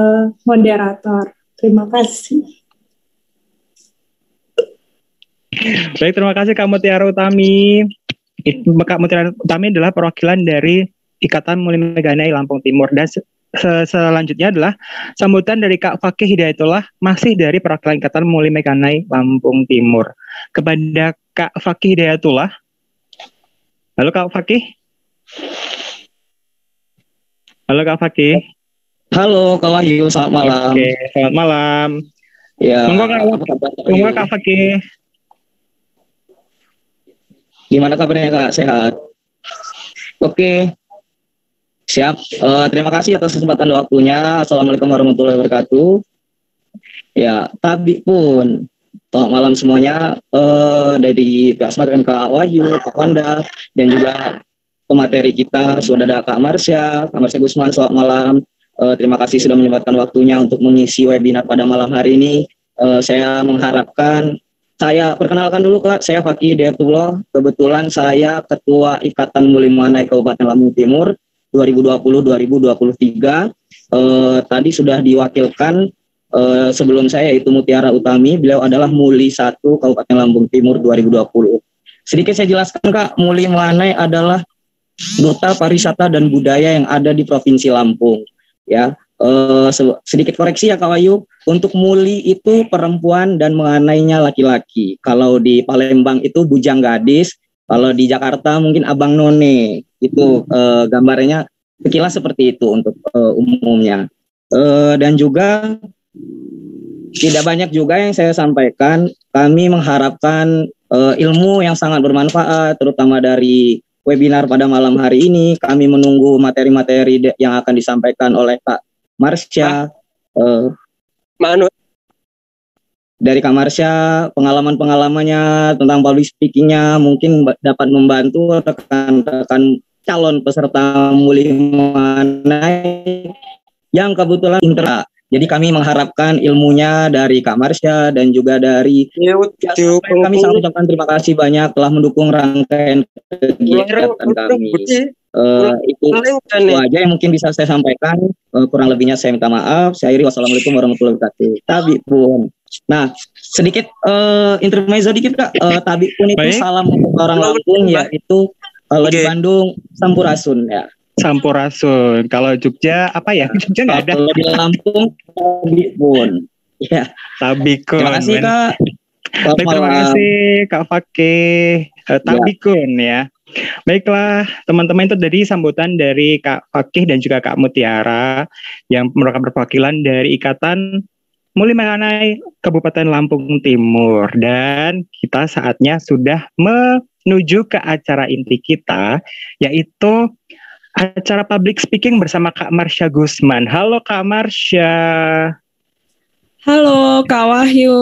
moderator. Terima kasih. Baik, terima kasih Kak Mutiara Utami. Kak Mutiara Utami adalah perwakilan dari Ikatan Mulai Meganai Lampung Timur. Dan selanjutnya adalah sambutan dari Kak Fakih Hidayatullah, masih dari perwakilan Ikatan Mulai Meganai Lampung Timur. Kepada Kak Fakih Hidayatullah. Halo Kak Fakih. Halo Kak Fakih. Halo Kak Wahyu, selamat malam. Oke, selamat malam. Ya. Monggo Kak Fakih. Gimana kabarnya Kak? Sehat? Oke. Siap. Terima kasih atas kesempatan dan waktunya. Assalamualaikum warahmatullahi wabarakatuh. Ya, tapi pun selamat malam semuanya, dari pihak Smart Friends Kak Wahyu, Kak Wanda, dan juga pemateri kita sudah ada Kak Marsha Gusman. Selamat malam. Terima kasih sudah menyempatkan waktunya untuk mengisi webinar pada malam hari ini. saya mengharapkan, saya perkenalkan dulu Kak, saya Fakih Hidayatullah. Kebetulan saya Ketua Ikatan Muli Meganai Kabupaten Lampung Timur 2020-2023. Tadi sudah diwakilkan sebelum saya, yaitu Mutiara Utami. Beliau adalah Muli 1 Kabupaten Lampung Timur 2020. Sedikit saya jelaskan Kak, Muli Meganai adalah Duta Pariwisata dan Budaya yang ada di Provinsi Lampung. Ya, sedikit koreksi ya Kak Wahyu, untuk Muli itu perempuan dan menganainya laki-laki. Kalau di Palembang itu bujang gadis, kalau di Jakarta mungkin abang none. Itu gambarnya sekilas seperti itu untuk umumnya. Dan juga tidak banyak juga yang saya sampaikan. Kami mengharapkan ilmu yang sangat bermanfaat, terutama dari webinar pada malam hari ini. Kami menunggu materi-materi yang akan disampaikan oleh Kak Marsha, dari Kak Marsha, pengalaman-pengalamannya tentang public speaking-nya mungkin dapat membantu rekan-rekan calon peserta Muli Meganai yang kebetulan intra. Jadi kami mengharapkan ilmunya dari Kak Marsha dan juga dari kami sangat ucapkan terima kasih banyak telah mendukung rangkaian kegiatan kami. Itu aja yang mungkin bisa saya sampaikan. Kurang lebihnya saya minta maaf. Saya akhiri, wassalamualaikum warahmatullahi wabarakatuh. Tabi pun. Nah, sedikit intermezzo dikit Kak. Tabi pun itu salam untuk orang Lampung, yaitu kalau di Bandung Sampurasun ya. Sampurasun. Kalau Jogja apa ya? Jogja nggak ada. Kalau di Lampung Tabikun. Ya. Tabikun. Terima kasih Kak. Terima kasih Kak Fakih. Tabikun ya. Baiklah teman-teman, itu dari sambutan dari Kak Fakih dan juga Kak Mutiara yang merupakan perwakilan dari Ikatan Muli Meganai Kabupaten Lampung Timur. Dan kita saatnya sudah menuju ke acara inti kita, yaitu acara public speaking bersama Kak Marsha Gusman. Halo Kak Marsha. Halo Kak Wahyu.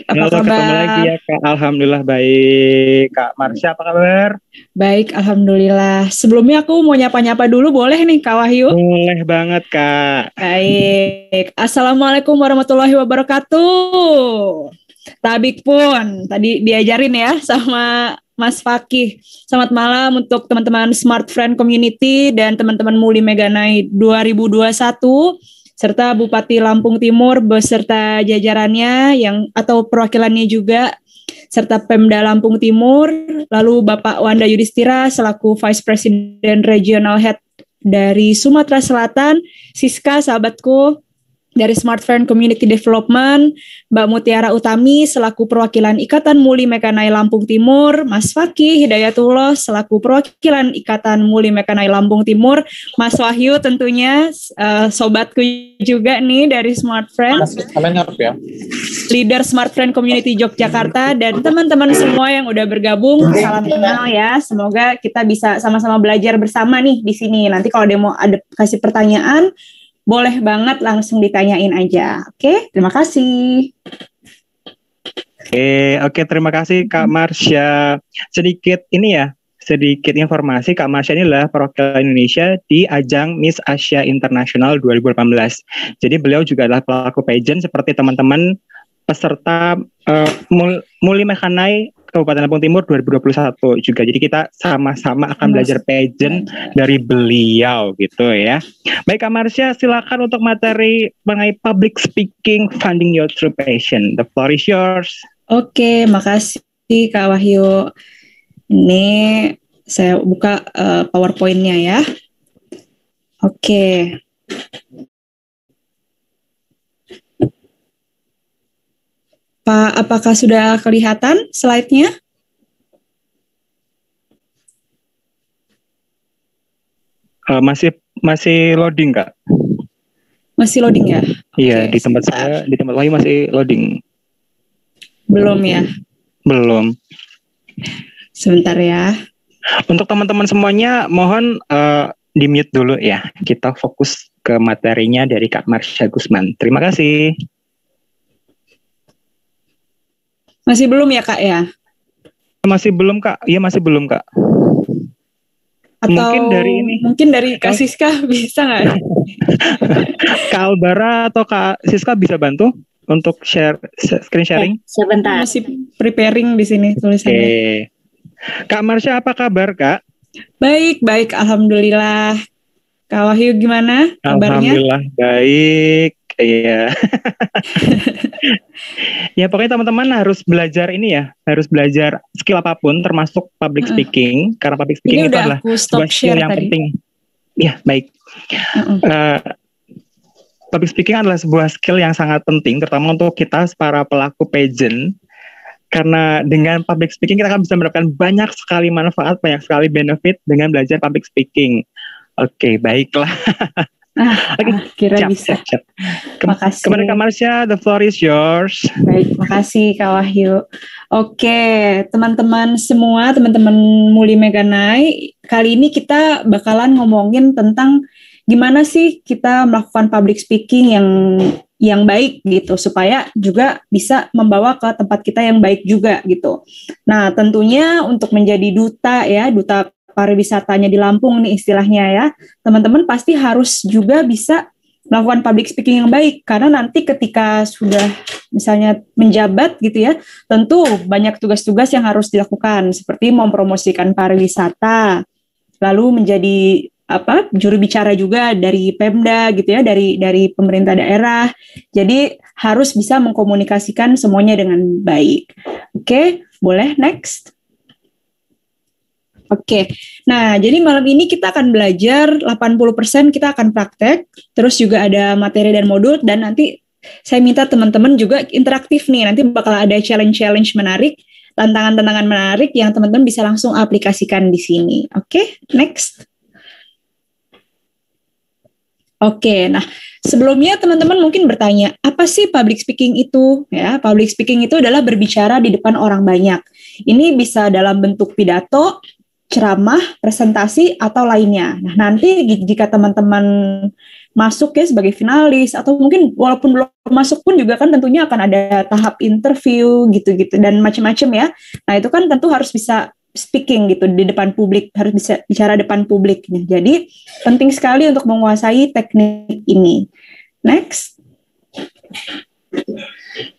Apa kabar? Ketemu lagi ya Kak. Alhamdulillah baik. Kak Marsha apa kabar? Baik, alhamdulillah. Sebelumnya aku mau nyapa-nyapa dulu, boleh nih Kak Wahyu? Boleh banget Kak. Baik. Assalamualaikum warahmatullahi wabarakatuh. Tabik pun tadi diajarin ya sama Mas Fakih. Selamat malam untuk teman-teman Smart Friend Community dan teman-teman Muli Meganai 2021 serta Bupati Lampung Timur beserta jajarannya atau perwakilannya juga, serta Pemda Lampung Timur, lalu Bapak Wanda Yudhistira selaku Vice President Regional Head dari Sumatera Selatan, Siska sahabatku dari Smart Friend Community Development, Mbak Mutiara Utami selaku perwakilan Ikatan Muli Meganai Lampung Timur, Mas Fakih Hidayatullah selaku perwakilan Ikatan Muli Meganai Lampung Timur, Mas Wahyu tentunya sobatku juga nih dari Smart Friend, ya. Leader Smart Friend Community Yogyakarta, dan teman-teman semua yang udah bergabung, salam kenal ya. Semoga kita bisa sama-sama belajar bersama nih di sini. Nanti kalau ada kasih pertanyaan, boleh banget langsung ditanyain aja. Oke, terima kasih. Oke, terima kasih Kak Marsha. Sedikit informasi, Kak Marsha ini adalah perwakilan Indonesia di ajang Miss Asia International 2018. Jadi beliau juga adalah pelaku pageant seperti teman-teman peserta Muli Meganai Kabupaten Lampung Timur 2021 juga. Jadi kita sama-sama akan belajar pageant dari beliau gitu ya. Baik Kak Marsha, silakan untuk materi mengenai public speaking, funding your true passion. The floor is yours. Oke, makasih Kak Wahyu. Ini saya buka PowerPoint-nya ya. Oke. Pak, apakah sudah kelihatan slide-nya? Masih loading Kak. Masih loading ya? Iya, Oke, di tempat saya, di tempat lain masih loading. Belum ya? Belum. Sebentar ya. Untuk teman-teman semuanya, mohon di-mute dulu ya. Kita fokus ke materinya dari Kak Marsha Gusman. Terima kasih. Masih belum ya Kak ya? Masih belum Kak. Iya masih belum Kak. Atau mungkin dari Kak Siska bisa nggak? Kak Albara atau Kak Siska bisa bantu? untuk screen sharing? Sebentar. Masih preparing di sini tulisannya. Oke. Kak Marsha, apa kabar, Kak? Baik, alhamdulillah. Kak Wahyu gimana kabarnya? Alhamdulillah baik. Iya. Ya pokoknya teman-teman harus belajar ini ya, harus belajar skill apapun termasuk public speaking, karena public speaking Ini itu udah adalah aku stop sebuah skill share yang tadi. penting. Ya, baik. Public speaking adalah sebuah skill yang sangat penting, terutama untuk kita para pelaku pageant. Karena dengan public speaking kita akan bisa mendapatkan banyak sekali manfaat, banyak sekali benefit dengan belajar public speaking. Oke, baiklah. Kira bisa. Siap. Makasih. Kepada Kak Marsha, the floor is yours. Baik, makasih Kak Wahyu. Oke, teman-teman semua, teman-teman Muli Meganai, kali ini kita bakalan ngomongin tentang gimana sih kita melakukan public speaking yang baik gitu, supaya juga bisa membawa ke tempat kita yang baik juga gitu. Nah, tentunya untuk menjadi duta pariwisatanya di Lampung nih istilahnya ya, teman-teman pasti harus juga bisa melakukan public speaking yang baik, karena nanti ketika sudah misalnya menjabat gitu ya, tentu banyak tugas-tugas yang harus dilakukan, seperti mempromosikan pariwisata, lalu menjadi juru bicara juga dari Pemda gitu ya, dari pemerintah daerah. Jadi harus bisa mengkomunikasikan semuanya dengan baik. Oke, boleh next. Oke, nah jadi malam ini kita akan belajar 80% kita akan praktek, terus juga ada materi dan modul, dan nanti saya minta teman-teman juga interaktif nih, nanti bakal ada challenge-challenge menarik, tantangan-tantangan menarik yang teman-teman bisa langsung aplikasikan di sini. Oke, next. Oke, nah sebelumnya teman-teman mungkin bertanya, apa sih public speaking itu? Ya, public speaking itu adalah berbicara di depan orang banyak. Ini bisa dalam bentuk pidato, ceramah, presentasi, atau lainnya. Nah, nanti jika teman-teman masuk ya sebagai finalis, atau mungkin walaupun belum masuk pun juga kan tentunya akan ada tahap interview gitu-gitu, dan macam-macam ya. Nah, itu kan tentu harus bisa speaking gitu di depan publik, harus bisa bicara depan publik. Jadi, penting sekali untuk menguasai teknik ini. Next.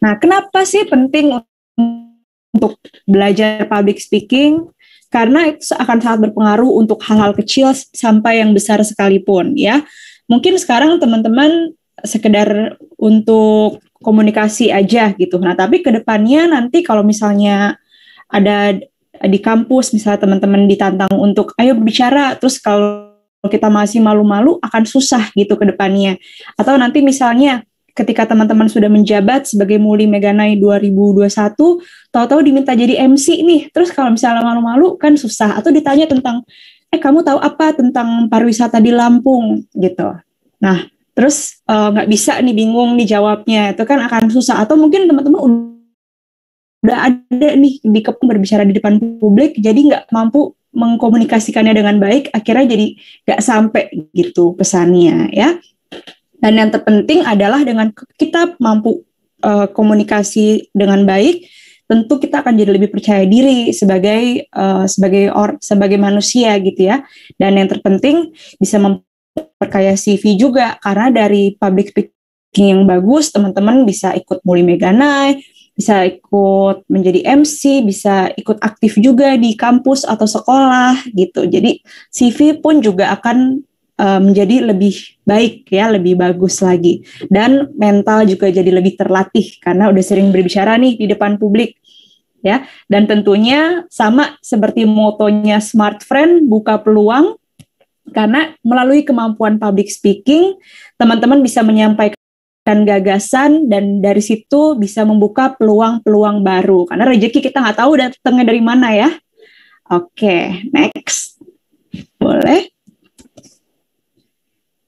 Nah, kenapa sih penting untuk belajar public speaking? Karena itu akan sangat berpengaruh untuk hal-hal kecil sampai yang besar sekalipun ya. Mungkin sekarang teman-teman sekedar untuk komunikasi aja gitu. Nah, tapi ke depannya nanti kalau misalnya ada di kampus, misalnya teman-teman ditantang untuk ayo berbicara, terus kalau kita masih malu-malu akan susah gitu ke depannya. Atau nanti misalnya ketika teman-teman sudah menjabat sebagai Muli Meganai 2021, tahu-tahu diminta jadi MC nih, terus kalau misalnya malu-malu kan susah, atau ditanya tentang, kamu tahu apa tentang pariwisata di Lampung gitu. Nah, terus nggak bisa nih, bingung nih jawabnya, itu kan akan susah. Atau mungkin teman-teman udah ada nih di berbicara di depan publik, jadi nggak mampu mengkomunikasikannya dengan baik, akhirnya jadi nggak sampai gitu pesannya ya. Dan yang terpenting adalah dengan kita mampu komunikasi dengan baik, tentu kita akan jadi lebih percaya diri sebagai manusia gitu ya. Dan yang terpenting bisa memperkaya CV juga, karena dari public speaking yang bagus, teman-teman bisa ikut Muli Meganai, bisa ikut menjadi MC, bisa ikut aktif juga di kampus atau sekolah gitu. Jadi CV pun juga akan menjadi lebih baik ya, lebih bagus lagi, dan mental juga jadi lebih terlatih karena udah sering berbicara nih di depan publik ya. Dan tentunya sama seperti motonya Smart Friend, buka peluang, karena melalui kemampuan public speaking teman-teman bisa menyampaikan gagasan, dan dari situ bisa membuka peluang-peluang baru, karena rezeki kita nggak tahu datangnya dari mana ya. Oke, next boleh.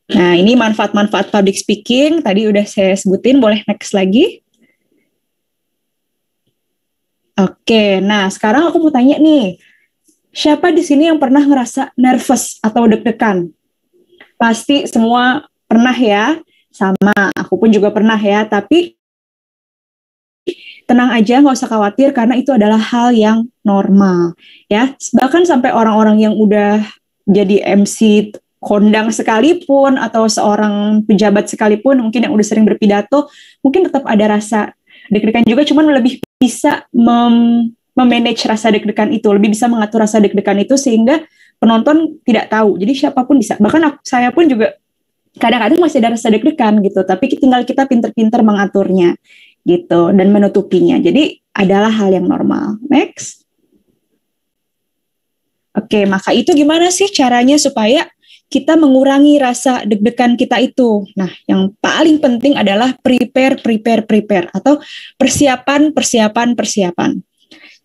Nah, ini manfaat-manfaat public speaking, tadi udah saya sebutin, boleh next lagi. Oke, nah sekarang aku mau tanya nih, siapa di sini yang pernah ngerasa nervous atau deg-degan? Pasti semua pernah ya, sama, aku pun juga pernah ya, tapi tenang aja, nggak usah khawatir, karena itu adalah hal yang normal, ya. Bahkan sampai orang-orang yang udah jadi MC kondang sekalipun atau seorang pejabat sekalipun mungkin yang udah sering berpidato, mungkin tetap ada rasa deg-degan juga, cuman lebih bisa memanage rasa deg-degan itu, lebih bisa mengatur rasa deg-degan itu sehingga penonton tidak tahu. Jadi siapapun bisa. Bahkan saya pun juga kadang-kadang masih ada rasa deg-degan gitu, tapi tinggal kita pinter-pinter mengaturnya gitu dan menutupinya. Jadi adalah hal yang normal. Next. Oke, maka itu gimana sih caranya supaya kita mengurangi rasa deg-degan kita itu? Nah, yang paling penting adalah prepare atau persiapan.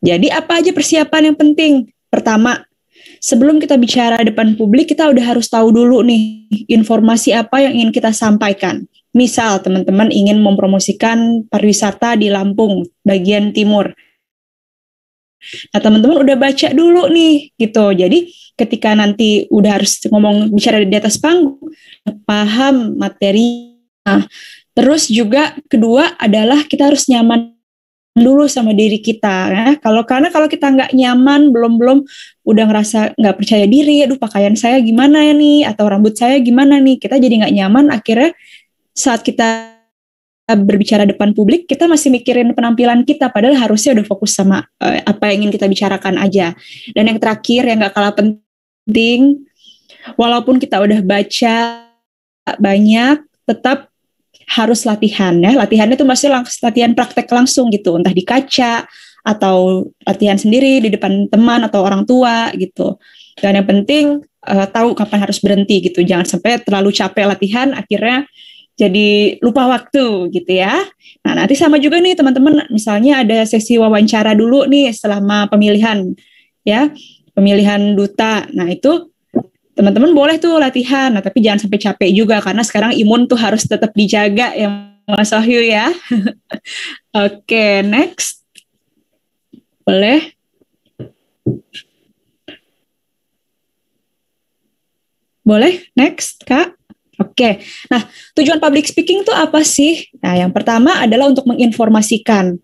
Jadi apa aja persiapan yang penting? Pertama, sebelum kita bicara depan publik, kita udah harus tahu dulu nih informasi apa yang ingin kita sampaikan. Misal teman-teman ingin mempromosikan pariwisata di Lampung bagian timur. Nah, teman-teman udah baca dulu nih gitu. Jadi ketika nanti udah harus bicara di atas panggung, paham materi. Nah, terus juga kedua adalah kita harus nyaman dulu sama diri kita ya. Karena kalau kita nggak nyaman, belum udah ngerasa nggak percaya diri, aduh pakaian saya gimana ya nih, atau rambut saya gimana nih, kita jadi nggak nyaman. Akhirnya saat kita berbicara depan publik, kita masih mikirin penampilan kita, padahal harusnya udah fokus sama apa yang ingin kita bicarakan aja. Dan yang terakhir yang nggak kalah penting, walaupun kita udah baca banyak, tetap harus latihan ya. Latihannya itu maksudnya latihan praktek langsung gitu, entah di kaca atau latihan sendiri di depan teman atau orang tua gitu. Dan yang penting tahu kapan harus berhenti gitu. Jangan sampai terlalu capek latihan akhirnya jadi lupa waktu gitu ya. Nah, nanti sama juga nih teman-teman, misalnya ada sesi wawancara dulu nih selama pemilihan ya, pemilihan duta. Nah, itu teman-teman boleh tuh latihan, nah, tapi jangan sampai capek juga karena sekarang imun tuh harus tetap dijaga ya Mas Wahyu ya. Oke, next. Boleh? Boleh, next Kak. Oke, nah tujuan public speaking itu apa sih? Nah, yang pertama adalah untuk menginformasikan,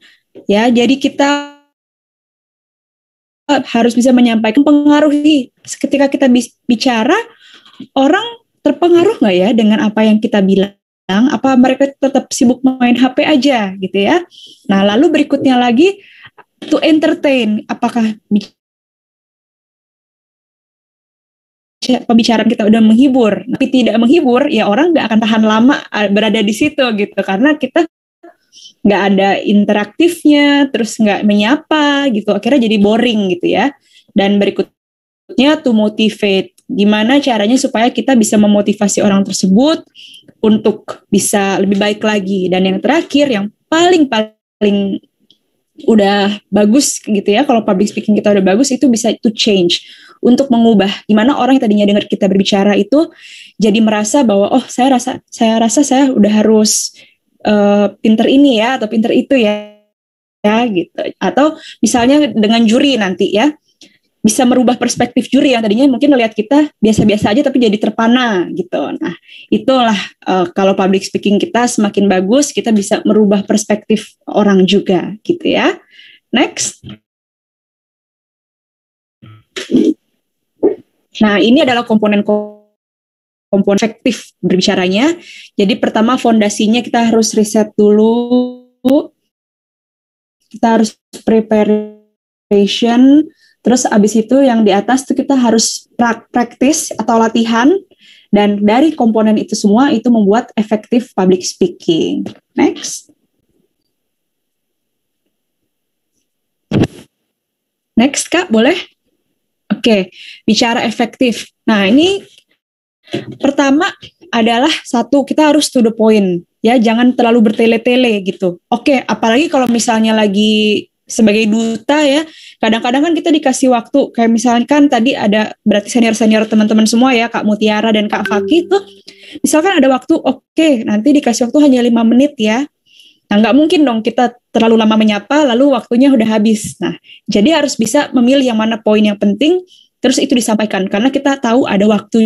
ya. Jadi kita harus bisa menyampaikan, pengaruhi. Ketika kita bicara, orang terpengaruh nggak ya dengan apa yang kita bilang? Apa mereka tetap sibuk main HP aja, gitu ya? Nah, lalu berikutnya lagi to entertain. Apakah pembicaraan kita udah menghibur, tapi tidak menghibur, ya orang nggak akan tahan lama berada di situ gitu, karena kita nggak ada interaktifnya, terus nggak menyapa gitu, akhirnya jadi boring gitu ya. Dan berikutnya to motivate, gimana caranya supaya kita bisa memotivasi orang tersebut untuk bisa lebih baik lagi. Dan yang terakhir, yang paling udah bagus gitu ya, kalau public speaking kita udah bagus, itu bisa to change, untuk mengubah gimana orang yang tadinya dengar kita berbicara itu jadi merasa bahwa oh saya rasa saya udah harus pinter ini ya atau pinter itu ya gitu. Atau misalnya dengan juri nanti ya, bisa merubah perspektif juri yang tadinya mungkin melihat kita biasa-biasa aja tapi jadi terpana gitu. Nah, itulah kalau public speaking kita semakin bagus, kita bisa merubah perspektif orang juga gitu ya. Next. Nah, ini adalah komponen efektif berbicaranya. Jadi pertama fondasinya kita harus riset dulu. Kita harus preparation. Terus abis itu yang di atas tuh kita harus practice atau latihan. Dan dari komponen itu semua itu membuat efektif public speaking. Next. Next Kak, boleh? Oke, bicara efektif. Nah, ini pertama adalah satu, kita harus to the point. Ya, jangan terlalu bertele-tele gitu. Oke, apalagi kalau misalnya lagi sebagai duta ya, kadang-kadang kan kita dikasih waktu, kayak misalkan tadi ada berarti senior-senior teman-teman semua ya, Kak Mutiara dan Kak Faki itu, misalkan ada waktu, oke, nanti dikasih waktu hanya 5 menit ya. Nah, nggak mungkin dong kita terlalu lama menyapa, lalu waktunya udah habis. Nah, jadi harus bisa memilih yang mana poin yang penting, terus itu disampaikan. Karena kita tahu ada waktu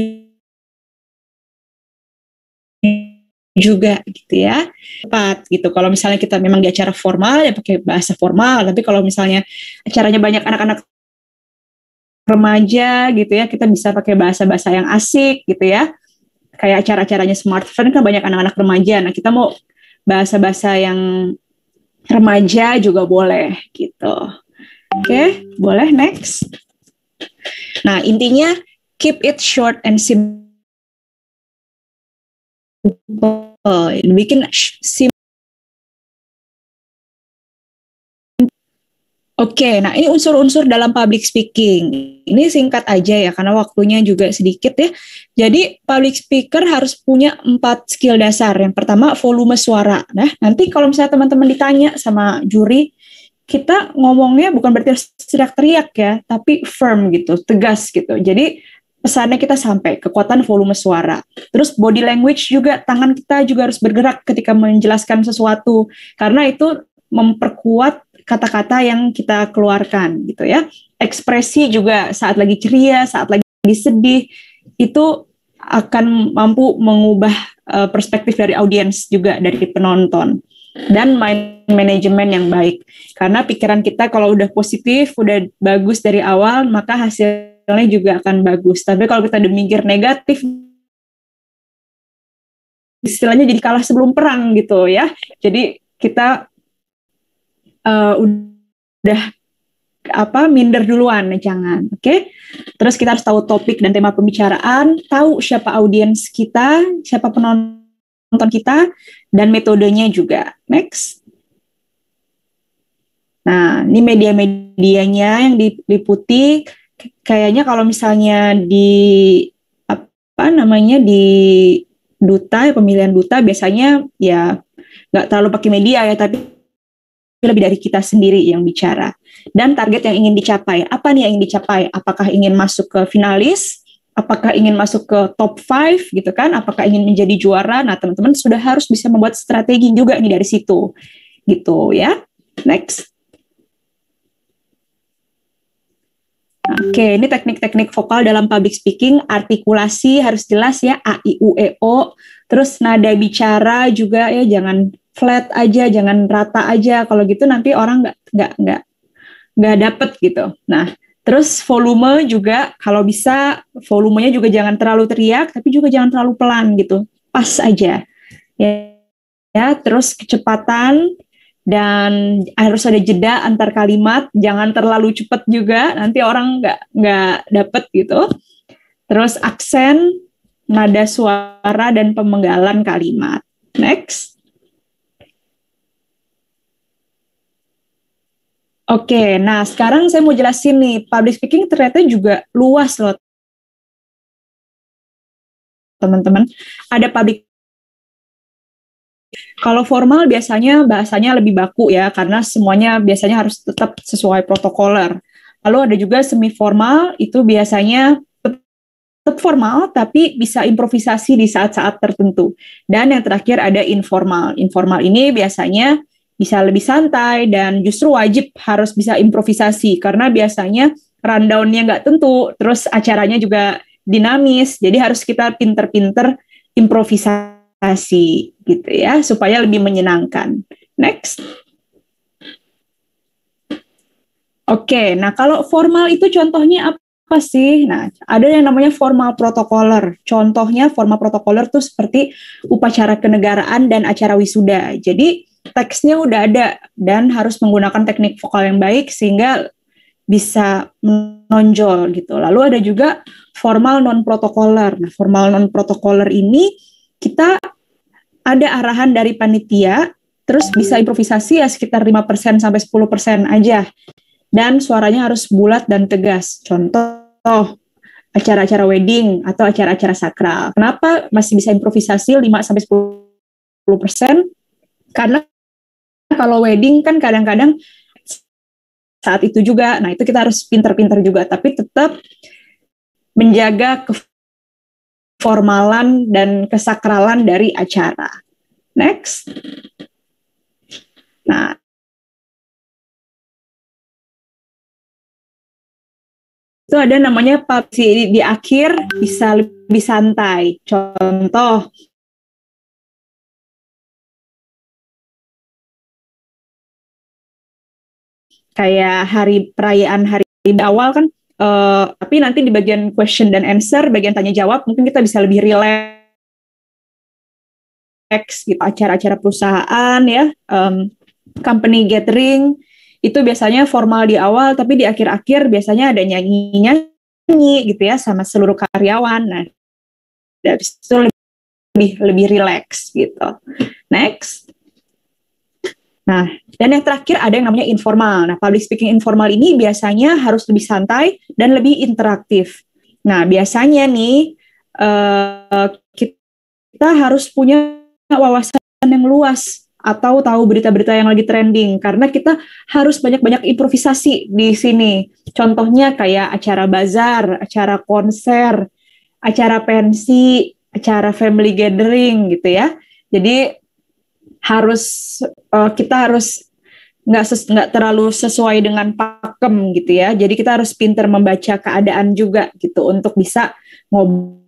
juga gitu ya. Tepat gitu. Kalau misalnya kita memang di acara formal, ya pakai bahasa formal. Tapi kalau misalnya acaranya banyak anak-anak remaja gitu ya, kita bisa pakai bahasa-bahasa yang asik gitu ya. Kayak acara-acaranya Smart Friend kan banyak anak-anak remaja. Nah, kita mau bahasa-bahasa yang remaja juga boleh gitu. Oke, boleh next. Nah, intinya keep it short and simple. Bikin simple. Oke, nah ini unsur-unsur dalam public speaking. Ini singkat aja ya, karena waktunya juga sedikit ya. Jadi public speaker harus punya 4 skill dasar. Yang pertama, volume suara. Nah, nanti kalau misalnya teman-teman ditanya sama juri, kita ngomongnya bukan berarti teriak-teriak ya, tapi firm gitu, tegas gitu. Jadi pesannya kita sampai, kekuatan volume suara. Terus body language juga, tangan kita juga harus bergerak ketika menjelaskan sesuatu. Karena itu memperkuat kata-kata yang kita keluarkan gitu ya. Ekspresi juga saat lagi ceria, saat lagi sedih, itu akan mampu mengubah perspektif dari audiens juga, dari penonton. Dan mind management yang baik. Karena pikiran kita kalau udah positif, udah bagus dari awal, maka hasilnya juga akan bagus. Tapi kalau kita mikir negatif, istilahnya jadi kalah sebelum perang gitu ya. Jadi kita udah minder duluan, jangan, oke? Terus kita harus tahu topik dan tema pembicaraan, tahu siapa audiens kita, siapa penonton kita, dan metodenya juga. Next. Nah, ini media-medianya yang diliputi. Kayaknya kalau misalnya di di duta, pemilihan duta biasanya ya nggak terlalu pakai media ya, tapi lebih dari kita sendiri yang bicara. Dan target yang ingin dicapai, apa nih yang ingin dicapai? Apakah ingin masuk ke finalis? Apakah ingin masuk ke top 5 gitu kan? Apakah ingin menjadi juara? Nah, teman-teman sudah harus bisa membuat strategi juga nih dari situ. Gitu ya. Next. Oke, ini teknik-teknik vokal dalam public speaking. Artikulasi harus jelas ya, A, I, U, E, O. Terus nada bicara juga ya, jangan flat aja, jangan rata aja. Kalau gitu nanti orang nggak dapet gitu. Nah, terus volume juga, kalau bisa volumenya juga jangan terlalu teriak, tapi juga jangan terlalu pelan gitu. Pas aja. Ya, terus kecepatan, dan harus ada jeda antar kalimat, jangan terlalu cepat juga, nanti orang nggak dapet gitu. Terus aksen, nada suara, dan pemenggalan kalimat. Next. Oke, nah sekarang saya mau jelasin nih, public speaking ternyata juga luas loh, teman-teman. Ada public. Kalau formal biasanya bahasanya lebih baku ya, karena semuanya biasanya harus tetap sesuai protokoler. Lalu ada juga semi formal, itu biasanya tetap formal tapi bisa improvisasi di saat-saat tertentu. Dan yang terakhir ada informal. Informal ini biasanya bisa lebih santai dan justru wajib harus bisa improvisasi karena biasanya rundown-nya nggak tentu, terus acaranya juga dinamis, jadi harus kita pinter-pinter improvisasi gitu ya, supaya lebih menyenangkan. Next. Oke, nah kalau formal itu contohnya apa sih? Nah, ada yang namanya formal protokoler. Contohnya formal protokoler itu seperti upacara kenegaraan dan acara wisuda. Jadi teksnya udah ada dan harus menggunakan teknik vokal yang baik sehingga bisa menonjol gitu. Lalu ada juga formal non protokoler. Nah, formal non protokoler ini kita ada arahan dari panitia, terus bisa improvisasi ya sekitar 5% sampai 10% aja. Dan suaranya harus bulat dan tegas. Contoh acara-acara wedding atau acara-acara sakral. Kenapa masih bisa improvisasi 5 sampai 10%? Karena kalau wedding kan kadang-kadang saat itu juga, nah itu kita harus pinter-pinter juga, tapi tetap menjaga keformalan dan kesakralan dari acara. Next. Nah, itu ada namanya di akhir bisa lebih santai. Contoh, kayak perayaan hari awal kan Tapi nanti di bagian question dan answer, bagian tanya jawab, mungkin kita bisa lebih relax gitu. Acara-acara perusahaan ya, company gathering, itu biasanya formal di awal, tapi di akhir-akhir biasanya ada nyanyi gitu ya sama seluruh karyawan. Nah, dari situ lebih relax gitu. Next. Nah, dan yang terakhir ada yang namanya informal. Nah, public speaking informal ini biasanya harus lebih santai dan lebih interaktif. Nah, biasanya nih kita harus punya wawasan yang luas atau tahu berita-berita yang lagi trending karena kita harus banyak-banyak improvisasi di sini. Contohnya kayak acara bazar, acara konser, acara pensi, acara family gathering gitu ya. Jadi kita harus nggak terlalu sesuai dengan pakem gitu ya. Jadi kita harus pintar membaca keadaan juga gitu untuk bisa ngobrol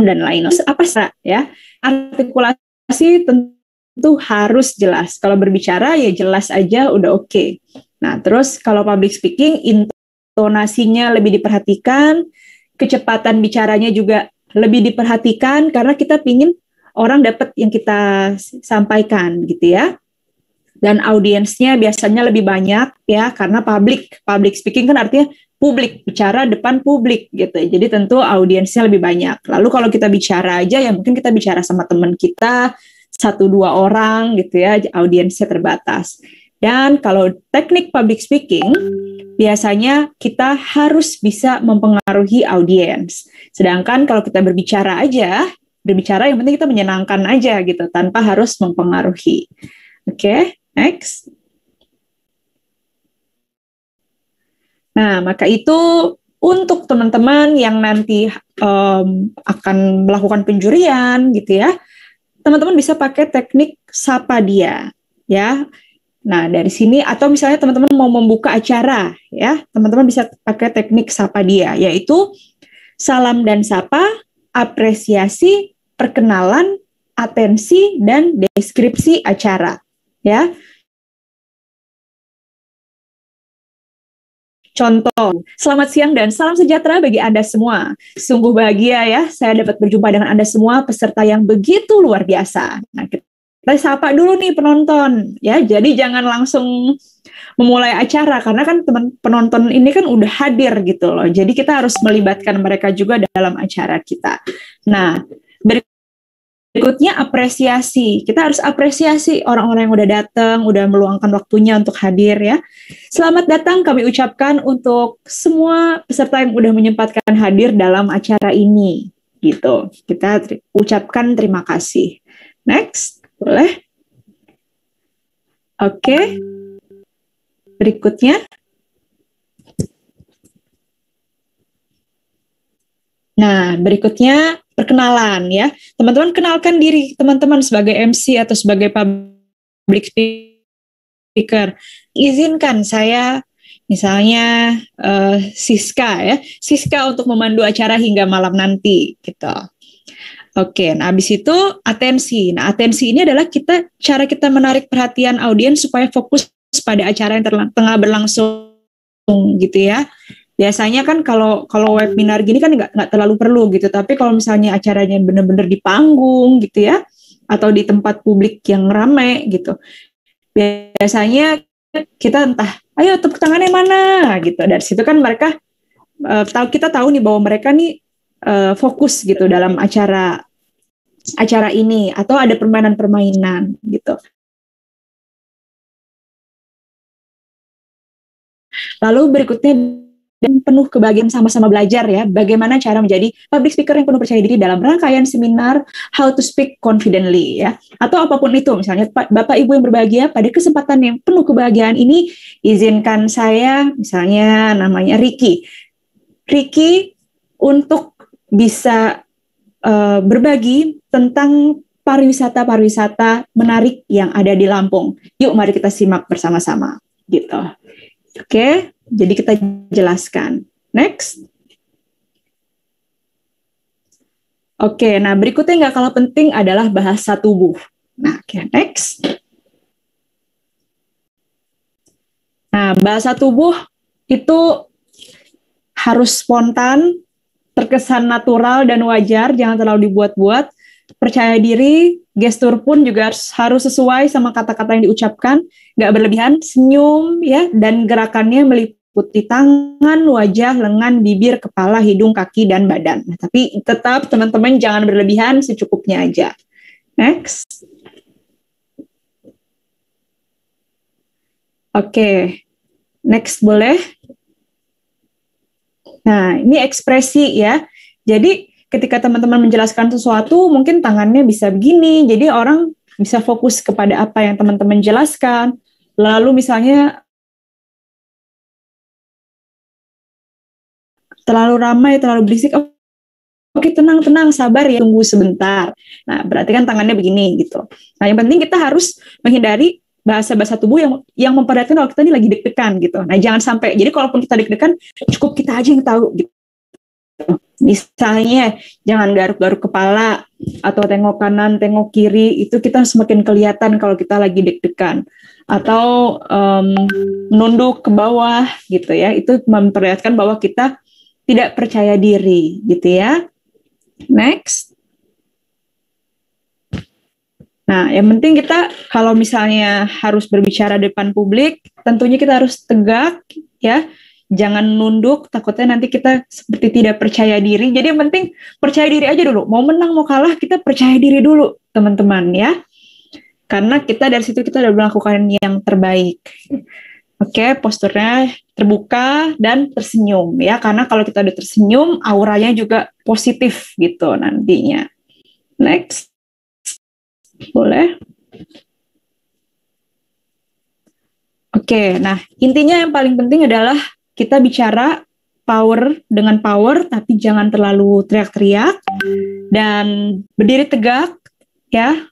dan lain. Apa sih ya? Artikulasi tentu harus jelas. Kalau berbicara ya jelas aja udah oke. Nah, terus kalau public speaking intonasinya lebih diperhatikan, kecepatan bicaranya juga lebih diperhatikan karena kita pingin orang dapat yang kita sampaikan gitu ya. Dan audiensnya biasanya lebih banyak ya karena public speaking kan artinya publik, bicara depan publik gitu. Jadi tentu audiensnya lebih banyak. Lalu kalau kita bicara aja ya mungkin kita bicara sama teman kita 1-2 orang gitu ya, audiensnya terbatas. Dan kalau teknik public speaking biasanya kita harus bisa mempengaruhi audiens. Sedangkan kalau kita berbicara yang penting kita menyenangkan aja gitu tanpa harus mempengaruhi. Oke, next. Nah, maka itu untuk teman-teman yang nanti akan melakukan penjurian gitu ya, teman-teman bisa pakai teknik sapa dia ya. Nah, dari sini atau misalnya teman-teman mau membuka acara ya, teman-teman bisa pakai teknik sapa dia, yaitu salam dan sapa, apresiasi, perkenalan, atensi, dan deskripsi acara ya. Contoh, selamat siang dan salam sejahtera bagi Anda semua. Sungguh bahagia ya, saya dapat berjumpa dengan Anda semua, peserta yang begitu luar biasa. Nah, kita sapa dulu nih penonton, ya. Jadi jangan langsung memulai acara, karena kan teman penonton ini kan udah hadir gitu loh. Jadi kita harus melibatkan mereka juga dalam acara kita. Nah, berikutnya apresiasi. Kita harus apresiasi orang-orang yang udah datang, udah meluangkan waktunya untuk hadir ya. Selamat datang kami ucapkan untuk semua peserta yang udah menyempatkan hadir dalam acara ini. Gitu. Kita ucapkan terima kasih. Next, boleh? Oke. Berikutnya. Nah, berikutnya perkenalan ya. Teman-teman kenalkan diri teman-teman sebagai MC atau sebagai public speaker. Izinkan saya misalnya Siska ya. Siska untuk memandu acara hingga malam nanti gitu. Oke, nah habis itu atensi. Nah, atensi ini adalah cara kita menarik perhatian audiens supaya fokus pada acara yang tengah berlangsung gitu ya. Biasanya kan kalau webinar gini kan nggak terlalu perlu gitu, tapi kalau misalnya acaranya benar-benar di panggung gitu ya, atau di tempat publik yang ramai gitu, biasanya kita entah, ayo tepuk tangannya mana gitu. Dari situ kan mereka kita tahu nih bahwa mereka nih fokus gitu dalam acara ini, atau ada permainan-permainan gitu. Lalu berikutnya dan penuh kebahagiaan sama-sama belajar ya, bagaimana cara menjadi public speaker yang penuh percaya diri dalam rangkaian seminar How to Speak Confidently ya, atau apapun itu. Misalnya Bapak Ibu yang berbahagia, pada kesempatan yang penuh kebahagiaan ini izinkan saya, misalnya namanya Ricky untuk bisa berbagi tentang pariwisata menarik yang ada di Lampung. Yuk mari kita simak bersama-sama gitu. Oke, jadi kita jelaskan. Next. Oke, nah berikutnya nggak kalah penting adalah bahasa tubuh. Nah, oke, next. Nah, bahasa tubuh itu harus spontan, terkesan natural dan wajar, jangan terlalu dibuat-buat. Percaya diri, gestur pun juga harus sesuai sama kata-kata yang diucapkan, nggak berlebihan, senyum ya, dan gerakannya meliputi tangan, wajah, lengan, bibir, kepala, hidung, kaki, dan badan. Nah, tapi tetap teman-teman jangan berlebihan, secukupnya aja. Next. Oke, next boleh. Nah, ini ekspresi ya. Jadi ketika teman-teman menjelaskan sesuatu, mungkin tangannya bisa begini. Jadi orang bisa fokus kepada apa yang teman-teman jelaskan. Lalu misalnya terlalu ramai, terlalu berisik. Oke, tenang, sabar ya, tunggu sebentar. Nah, berarti kan tangannya begini gitu. Nah, yang penting kita harus menghindari bahasa-bahasa tubuh yang memperlihatkan kalau kita ini lagi deg-degan gitu. Nah, jangan sampai, jadi kalaupun kita deg-degan, cukup kita aja yang tahu gitu. Misalnya, jangan garuk-garuk kepala, atau tengok kanan, tengok kiri, itu kita semakin kelihatan kalau kita lagi deg-degan. Atau menunduk ke bawah gitu ya, itu memperlihatkan bahwa kita tidak percaya diri gitu ya. Next. Nah, yang penting kita kalau misalnya harus berbicara di depan publik, tentunya kita harus tegak ya. Jangan nunduk, takutnya nanti kita seperti tidak percaya diri. Jadi yang penting percaya diri aja dulu. Mau menang, mau kalah, kita percaya diri dulu, teman-teman ya. Karena kita dari situ kita udah melakukan yang terbaik. Oke, posturnya terbuka dan tersenyum ya. Karena kalau kita udah tersenyum, auranya juga positif gitu nantinya. Next. Boleh. Oke, nah intinya yang paling penting adalah kita bicara power dengan power, tapi jangan terlalu teriak-teriak dan berdiri tegak ya.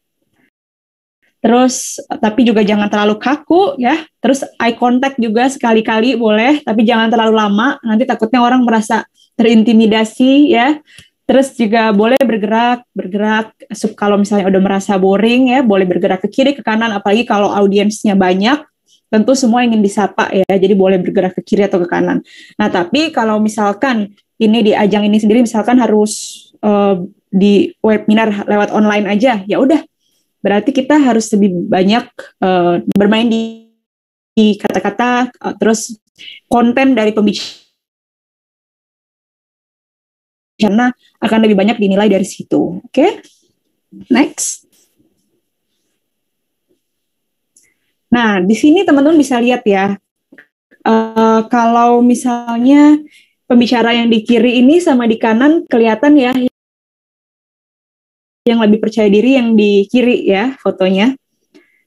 Terus tapi juga jangan terlalu kaku ya. Terus eye contact juga sekali-kali boleh, tapi jangan terlalu lama. Nanti takutnya orang merasa terintimidasi ya. Terus juga boleh bergerak. Kalau misalnya udah merasa boring ya, boleh bergerak ke kiri, ke kanan. Apalagi kalau audiensnya banyak, tentu semua ingin disapa ya. Jadi boleh bergerak ke kiri atau ke kanan. Nah, tapi kalau misalkan ini di ajang ini sendiri, misalkan harus di webinar lewat online aja, ya udah. Berarti kita harus lebih banyak bermain di kata-kata, terus konten dari pembicara. Karena akan lebih banyak dinilai dari situ. Oke? Next. Nah, di sini teman-teman bisa lihat ya, kalau misalnya pembicara yang di kiri ini sama di kanan kelihatan ya, yang lebih percaya diri yang di kiri ya fotonya.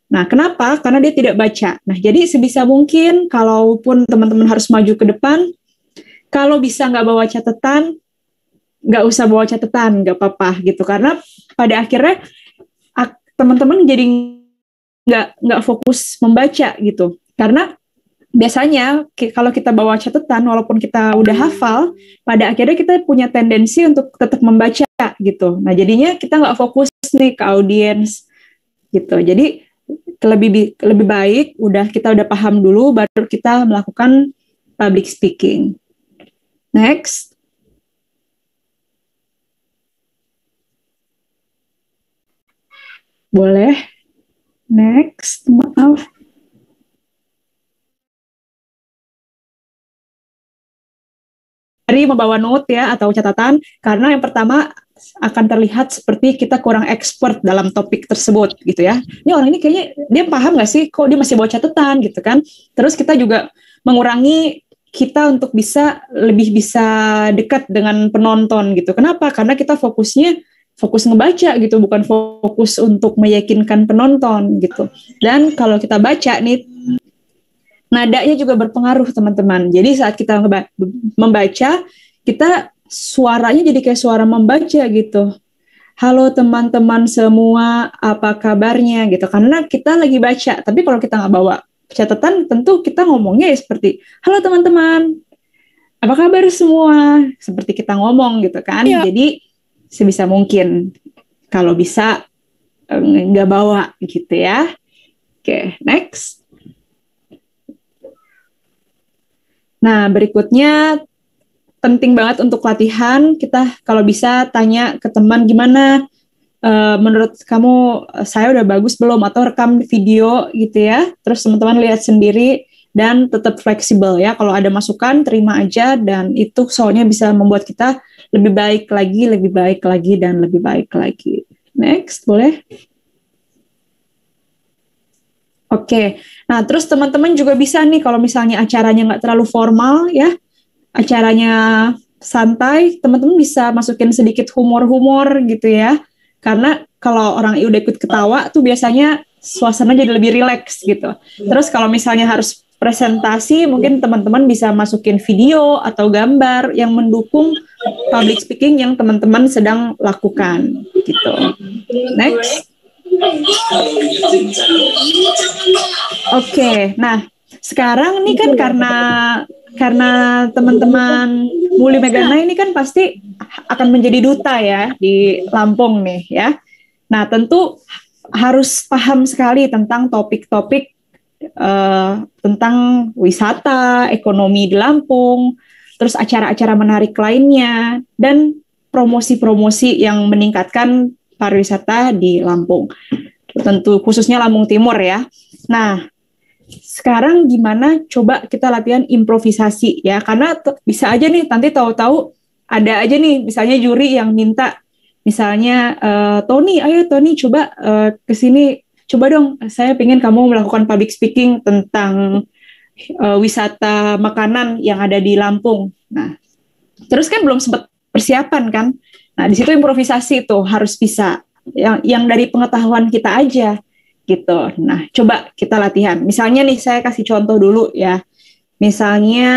Nah, kenapa? Karena dia tidak baca. Nah, jadi sebisa mungkin kalaupun teman-teman harus maju ke depan, kalau bisa nggak bawa catatan, nggak usah bawa catatan, nggak apa-apa gitu. Karena pada akhirnya teman-teman jadi nggak fokus membaca gitu. Karena biasanya kalau kita bawa catatan, walaupun kita udah hafal, pada akhirnya kita punya tendensi untuk tetap membaca gitu. Nah, jadinya kita nggak fokus nih ke audiens gitu. Jadi lebih baik kita udah paham dulu, baru kita melakukan public speaking. Next. Boleh. Next, maaf. Dari membawa note ya atau catatan, karena yang pertama akan terlihat seperti kita kurang expert dalam topik tersebut gitu ya. Ini orang ini kayaknya dia paham nggak sih, kok dia masih bawa catatan gitu kan. Terus kita juga mengurangi kita untuk lebih bisa dekat dengan penonton gitu. Kenapa? Karena kita fokus ngebaca gitu, bukan fokus untuk meyakinkan penonton gitu. Dan kalau kita baca nih, nadanya juga berpengaruh teman-teman. Jadi saat kita membaca, kita suaranya jadi kayak suara membaca gitu. Halo teman-teman semua, apa kabarnya gitu. Karena kita lagi baca, tapi kalau kita nggak bawa catatan, tentu kita ngomongnya ya seperti, halo teman-teman, apa kabar semua? Seperti kita ngomong gitu kan. Jadi sebisa mungkin kalau bisa nggak bawa gitu ya. Oke, next. Nah, berikutnya penting banget untuk latihan. Kita kalau bisa tanya ke teman gimana, menurut kamu saya udah bagus belum, atau rekam video gitu ya. Terus teman-teman lihat sendiri dan tetap fleksibel ya. Kalau ada masukan terima aja, dan itu soalnya bisa membuat kita lebih baik lagi, lebih baik lagi, dan lebih baik lagi. Next, boleh? Oke, nah terus teman-teman juga bisa nih kalau misalnya acaranya nggak terlalu formal ya, acaranya santai, teman-teman bisa masukin sedikit humor-humor gitu ya. Karena kalau orang udah ikut ketawa tuh biasanya suasana jadi lebih rileks gitu. Terus kalau misalnya harus presentasi, mungkin teman-teman bisa masukin video atau gambar yang mendukung public speaking yang teman-teman sedang lakukan gitu. Next. Oke, nah sekarang nih kan karena teman-teman Muli Megana ini kan pasti akan menjadi duta ya di Lampung nih ya. Nah tentu harus paham sekali tentang topik-topik tentang wisata, ekonomi di Lampung, terus acara-acara menarik lainnya, dan promosi-promosi yang meningkatkan pariwisata di Lampung. Tentu khususnya Lampung Timur ya. Nah, sekarang gimana coba kita latihan improvisasi ya, karena bisa aja nih nanti tahu-tahu ada aja nih misalnya juri yang minta misalnya Tony, ayo Tony coba ke sini, coba dong saya pengen kamu melakukan public speaking tentang wisata makanan yang ada di Lampung. Nah, terus kan belum sempat persiapan kan. Nah, di situ improvisasi tuh harus bisa yang dari pengetahuan kita aja gitu. Nah, coba kita latihan. Misalnya nih saya kasih contoh dulu ya. Misalnya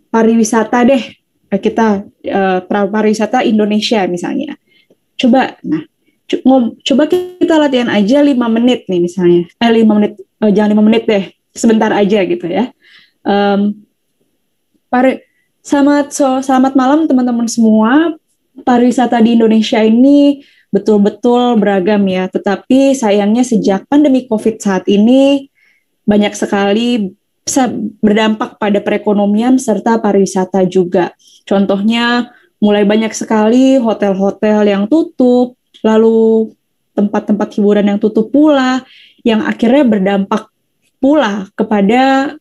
pariwisata deh. Kita pariwisata Indonesia misalnya. Coba coba kita latihan aja 5 menit nih misalnya. 5 menit, jangan 5 menit deh. Sebentar aja gitu ya. Selamat malam teman-teman semua. Pariwisata di Indonesia ini betul-betul beragam ya, tetapi sayangnya sejak pandemi COVID saat ini banyak sekali bisa berdampak pada perekonomian serta pariwisata juga. Contohnya mulai banyak sekali hotel-hotel yang tutup, lalu tempat-tempat hiburan yang tutup pula, yang akhirnya berdampak pula kepada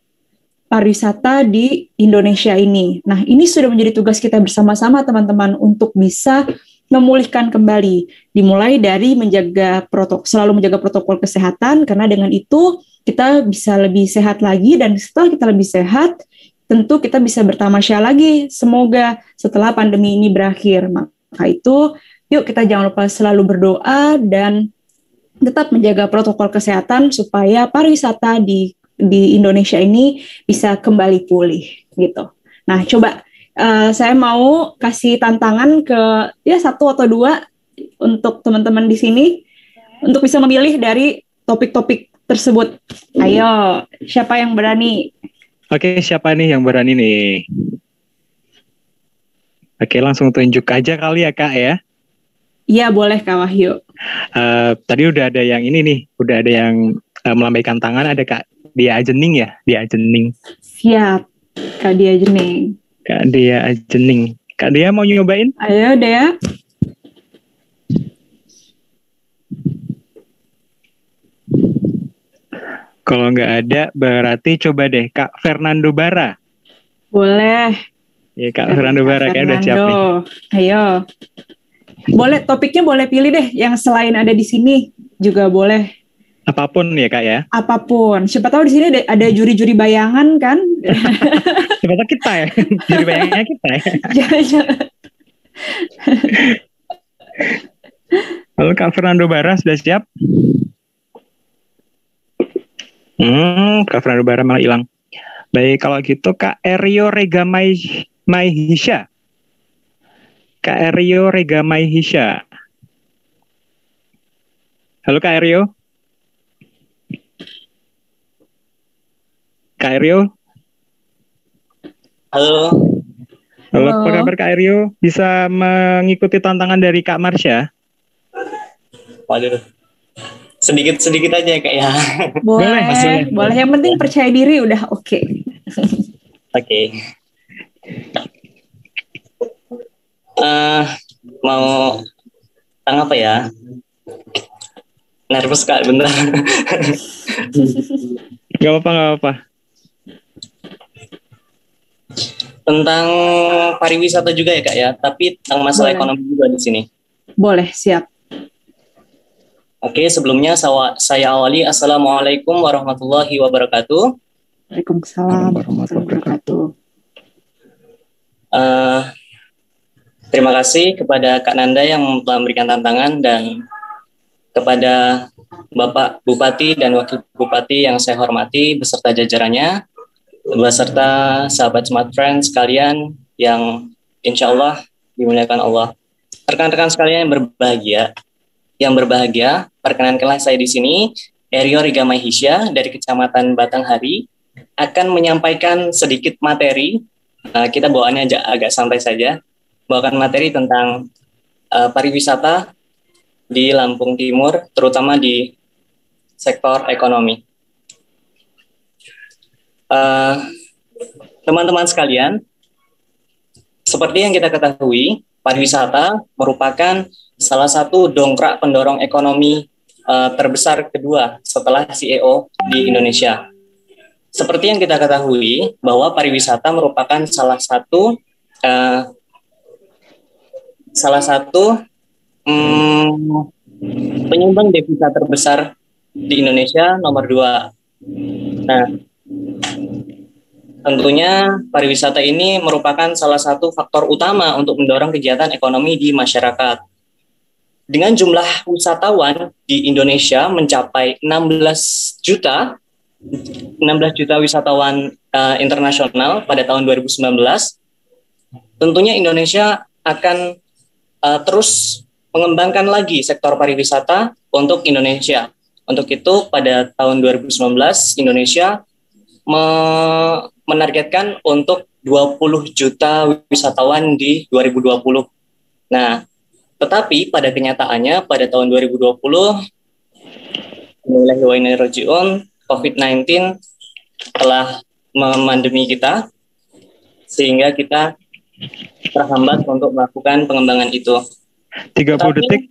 pariwisata di Indonesia ini. Nah, ini sudah menjadi tugas kita bersama-sama teman-teman untuk bisa memulihkan kembali. Dimulai dari selalu menjaga protokol kesehatan, karena dengan itu kita bisa lebih sehat lagi, dan setelah kita lebih sehat, tentu kita bisa bertamasya lagi. Semoga setelah pandemi ini berakhir. Maka itu, yuk kita jangan lupa selalu berdoa dan tetap menjaga protokol kesehatan supaya pariwisata di Indonesia ini bisa kembali pulih gitu. Nah, coba saya mau kasih tantangan ke satu atau dua untuk teman-teman di sini untuk bisa memilih dari topik-topik tersebut. Ayo, siapa yang berani? Oke, siapa nih yang berani nih? Oke, langsung tunjuk aja kali ya Kak ya. Iya, boleh Kak Wahyu. Tadi udah ada yang ini nih, udah ada yang melambaikan tangan, ada Kak Dia Ajening ya, Dia Ajening. Siap, Kak Dia Ajening. Kak Dia Ajening. Kak Dia mau nyobain? Ayo Dea. Kalau nggak ada, berarti coba deh Kak Fernando Bara. Boleh. Ya Kak Fernando Bara, kayaknya udah siap nih. Ayo. Boleh, topiknya boleh pilih deh, yang selain ada di sini juga boleh. Apapun ya Kak ya? Apapun. Siapa tahu di sini ada juri-juri bayangan kan? Siapa tahu kita ya? Juri bayangannya kita ya? Jangan. Halo Kak Fernando Bara, sudah siap? Kak Fernando Bara malah hilang. Baik, kalau gitu Kak Erio Rega Maihisha. Kak Erio Rega Maihisha. Halo Kak Erio. Kak Erio. Halo. Halo, apa kabar Kak Erio? Bisa mengikuti tantangan dari Kak Marsha? Waduh. Sedikit-sedikit aja ya Kak ya. Boleh. Yang penting percaya diri udah oke. Oke. Mau tentang apa ya? Nervous Kak, bentar. Gak apa-apa. Tentang pariwisata juga ya Kak ya, tapi tentang masalah ekonomi juga di sini. Boleh, siap. Oke, sebelumnya saya awali. Assalamualaikum warahmatullahi wabarakatuh. Waalaikumsalam warahmatullahi wabarakatuh. Terima kasih kepada Kak Nanda yang telah memberikan tantangan dan kepada Bapak Bupati dan Wakil Bupati yang saya hormati beserta jajarannya, beserta sahabat Smart Friends sekalian yang insya Allah dimuliakan Allah. Rekan-rekan sekalian yang berbahagia, perkenankanlah saya di sini, Erio Rigama Hisya dari Kecamatan Batanghari akan menyampaikan sedikit materi. Kita bawaannya agak santai saja. Bawakan materi tentang pariwisata di Lampung Timur, terutama di sektor ekonomi. Teman-teman sekalian, seperti yang kita ketahui, pariwisata merupakan salah satu dongkrak pendorong ekonomi terbesar kedua setelah CEO di Indonesia. Seperti yang kita ketahui bahwa pariwisata merupakan salah satu penyumbang devisa terbesar di Indonesia nomor 2. Nah, tentunya pariwisata ini merupakan salah satu faktor utama untuk mendorong kegiatan ekonomi di masyarakat. Dengan jumlah wisatawan di Indonesia mencapai 16 juta wisatawan internasional pada tahun 2019, tentunya Indonesia akan terus mengembangkan lagi sektor pariwisata untuk Indonesia. Untuk itu pada tahun 2019 Indonesia menargetkan untuk 20 juta wisatawan di 2020. Nah, tetapi pada kenyataannya pada tahun 2020 COVID-19 telah memandemi kita sehingga kita terhambat untuk melakukan pengembangan itu. 30 detik.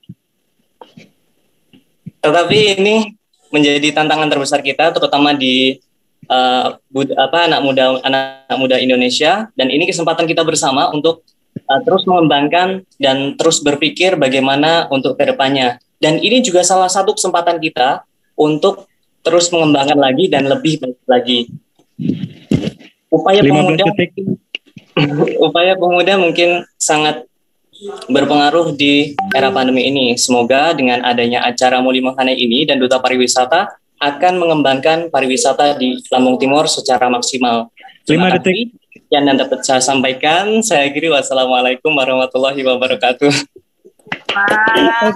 Tetapi ini menjadi tantangan terbesar kita, terutama di anak muda Indonesia, dan ini kesempatan kita bersama untuk terus mengembangkan dan terus berpikir bagaimana untuk kedepannya. Dan ini juga salah satu kesempatan kita untuk terus mengembangkan lagi dan lebih baik lagi. Upaya pemuda mungkin sangat berpengaruh di era pandemi ini. Semoga dengan adanya acara Muli Mahane ini dan Duta Pariwisata akan mengembangkan pariwisata di Lampung Timur secara maksimal. 5 detik yang dapat saya sampaikan. Saya akhiri. Wassalamualaikum warahmatullahi wabarakatuh.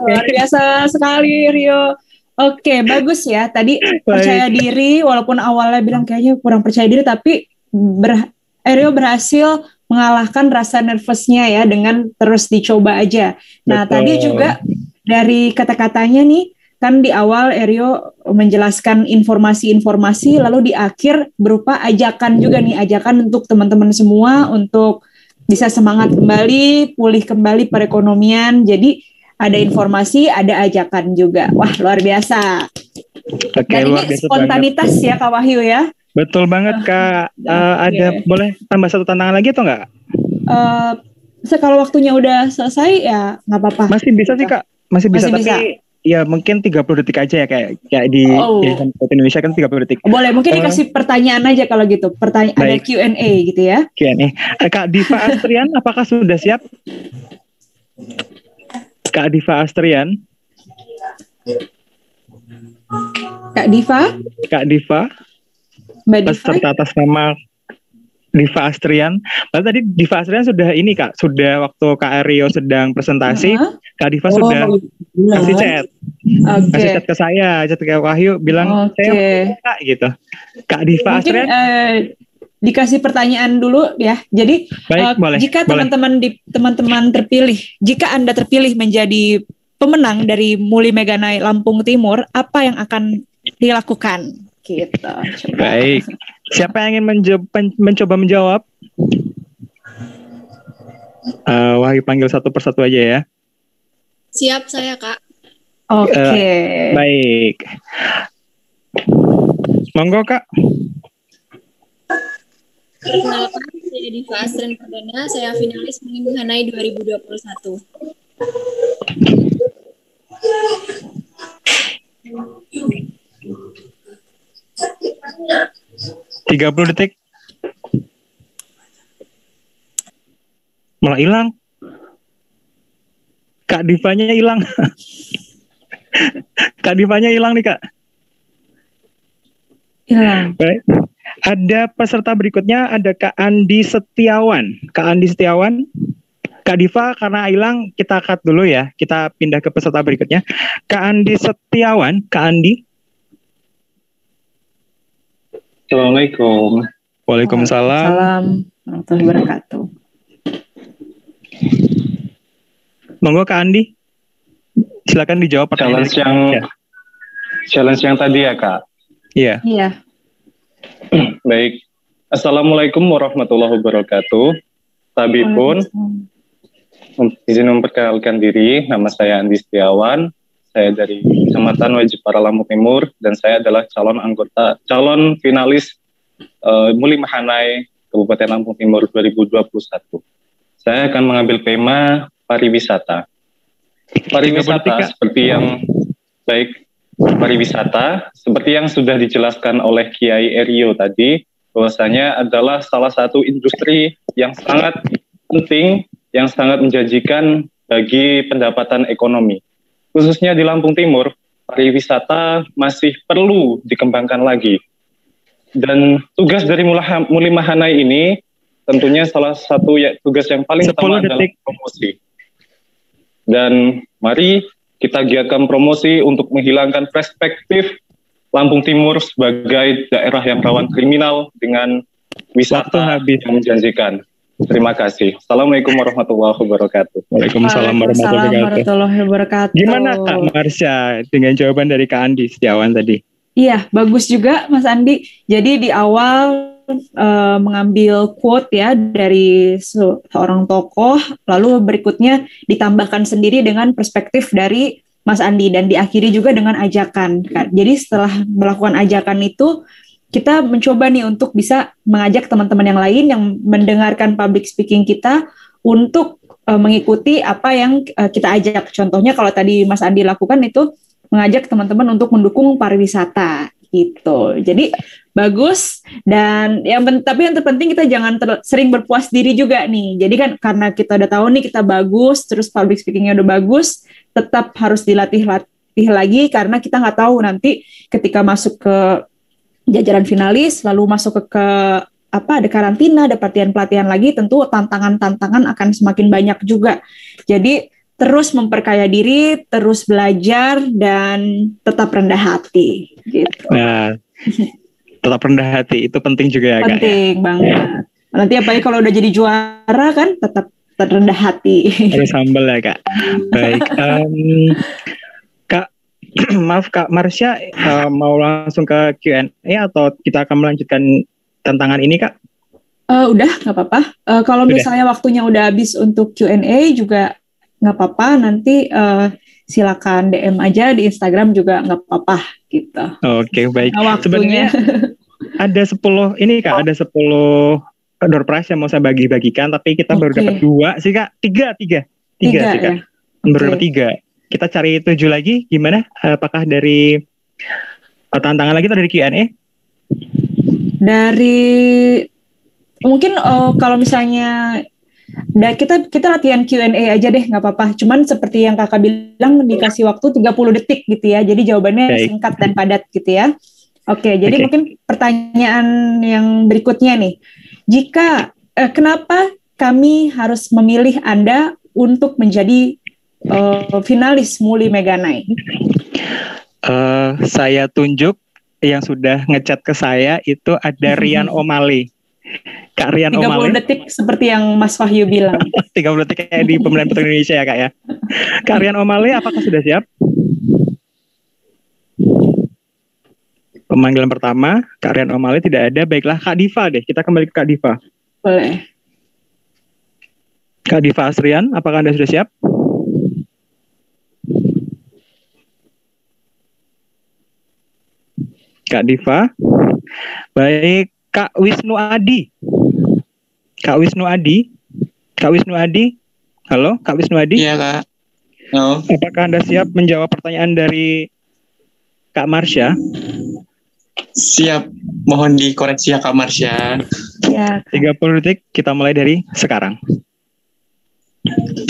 Luar biasa sekali Rio. Oke, bagus ya. Tadi percaya diri, walaupun awalnya bilang kayaknya kurang percaya diri, tapi Rio berhasil mengalahkan rasa nervousnya ya dengan terus dicoba aja. Nah, tadi juga dari kata-katanya nih, kan di awal Rio menjelaskan informasi-informasi, lalu di akhir berupa ajakan juga nih, ajakan untuk teman-teman semua untuk bisa semangat kembali, pulih kembali perekonomian. Jadi ada informasi, ada ajakan juga. Wah, luar biasa. Dan ini spontanitas banget ya Kak Wahyu ya. Betul banget Kak. Ada boleh tambah satu tantangan lagi atau enggak? Kalau waktunya udah selesai ya nggak apa-apa. Masih bisa sih Kak. Masih bisa. Ya mungkin 30 detik aja ya kayak di Indonesia kan 30 detik. Boleh, mungkin dikasih pertanyaan aja kalau gitu. Ada Q&A gitu ya. Q&A. Kak Diva Astrian apakah sudah siap? Kak Diva Astrian. Kak Diva. Mbak Diva. Peserta atas nama Diva Astrian. Lalu tadi Diva Astrian sudah ini Kak, sudah waktu Kak Rio sedang presentasi, Kak Diva sudah kasih chat. Kasih chat ke saya, chat ke Wahyu bilang saya Kak gitu. Kak Diva Astrian dikasih pertanyaan dulu ya. Jadi jika teman-teman terpilih, jika Anda terpilih menjadi pemenang dari Muli Meganai Lampung Timur, apa yang akan dilakukan? Gitu. Coba. Baik. Siapa yang ingin mencoba menjawab? Wahyu panggil satu persatu aja ya. Siap saya, Kak. Oke. Baik. Monggo, Kak. Perkenalkan, saya Diva Astren Perdana, saya finalis Muli Meganai 2021. 30 detik. Malah hilang. Kak Divanya hilang. Kak Divanya hilang nih, Kak. Hilang. Baik. Ada peserta berikutnya, ada Kak Andi Setiawan. Kak Andi Setiawan. Kak Diva karena hilang kita cut dulu ya. Kita pindah ke peserta berikutnya. Kak Andi Setiawan. Kak Andi. Assalamualaikum. Waalaikumsalam. Salam warahmatullahi wabarakatuh. Monggo Kak Andi. Silakan dijawab pertanyaan. Challenge yang tadi ya, Kak. Iya. Iya. Baik. Assalamualaikum warahmatullahi wabarakatuh. Tabi pun izin memperkenalkan diri, nama saya Andi Setiawan. Saya dari Kecamatan Wajipara Lampung Timur dan saya adalah calon finalis Muli Meganai Kabupaten Lampung Timur 2021. Saya akan mengambil tema pariwisata. Pariwisata seperti yang pariwisata seperti yang sudah dijelaskan oleh Kiai Erio tadi, bahwasanya adalah salah satu industri yang sangat penting, yang sangat menjanjikan bagi pendapatan ekonomi. Khususnya di Lampung Timur, pariwisata masih perlu dikembangkan lagi. Dan tugas dari Muli Meganai ini tentunya salah satu tugas yang paling utama adalah promosi. Dan mari kita giatkan promosi untuk menghilangkan perspektif Lampung Timur sebagai daerah yang rawan kriminal dengan wisata yang menjanjikan. Terima kasih. Assalamualaikum warahmatullahi wabarakatuh. Waalaikumsalam warahmatullahi wabarakatuh. Gimana Kak Marsha dengan jawaban dari Kak Andi Setiawan tadi? Iya, bagus juga Mas Andi. Jadi di awal mengambil quote ya dari seorang tokoh, lalu berikutnya ditambahkan sendiri dengan perspektif dari Mas Andi dan diakhiri juga dengan ajakan. Jadi setelah melakukan ajakan itu, kita mencoba nih untuk bisa mengajak teman-teman yang lain yang mendengarkan public speaking kita untuk mengikuti apa yang kita ajak. Contohnya kalau tadi Mas Andi lakukan itu mengajak teman-teman untuk mendukung pariwisata gitu. Jadi bagus dan tapi yang terpenting kita jangan sering berpuas diri juga nih. Jadi kan karena kita udah tahu nih kita bagus, terus public speakingnya udah bagus, tetap harus dilatih lagi karena kita nggak tahu nanti ketika masuk ke jajaran finalis, lalu masuk ke ada karantina, ada pelatihan lagi, tentu tantangan akan semakin banyak juga. Jadi terus memperkaya diri, terus belajar dan tetap rendah hati. Gitu. Nah, tetap rendah hati itu penting juga ya Kak. Penting banget. Nanti apalagi kalau udah jadi juara kan tetap rendah hati. Harus humble ya Kak. Baik. Maaf Kak Marsha, mau langsung ke Q&A atau kita akan melanjutkan tantangan ini Kak? Udah, nggak apa-apa. Kalau misalnya waktunya udah habis untuk Q&A juga nggak apa-apa. Nanti silakan DM aja di Instagram juga nggak apa-apa gitu. Oke, baik. Nah, sebenarnya ada 10 ini Kak, ada 10 door prize yang mau saya bagi-bagikan, tapi kita baru dapat 2 sih Kak. 3 sih Kak. Ya? Baru dapat 3. Kita cari 7 lagi, gimana? Apakah dari tantangan lagi atau dari Q&A? Dari mungkin kalau misalnya kita latihan Q&A aja deh, nggak apa-apa. Cuman seperti yang kakak bilang dikasih waktu 30 detik gitu ya. Jadi jawabannya singkat dan padat gitu ya. Oke, jadi mungkin pertanyaan yang berikutnya nih. Kenapa kami harus memilih Anda untuk menjadi finalis Muli Meganai? Saya tunjuk yang sudah ngechat ke saya itu ada Rian Omali. Kak Rian 30 Omali. 30 detik seperti yang Mas Wahyu bilang. 30 detik kayak di Pemilihan Putri Indonesia ya Kak ya. Kak Rian Omale, apakah sudah siap? Pemanggilan pertama, Kak Rian Omale tidak ada. Baiklah, Kak Diva deh. Kita kembali ke Kak Diva. Boleh. Kak Diva Asrian, apakah Anda sudah siap? Kak Diva. Baik, Kak Wisnu Adi. Kak Wisnu Adi. Kak Wisnu Adi. Halo, Kak Wisnu Adi. Iya, Kak. Halo. Apakah Anda siap menjawab pertanyaan dari Kak Marsha? Siap. Mohon dikoreksi ya, Kak Marsha. Ya. 30 detik, kita mulai dari sekarang.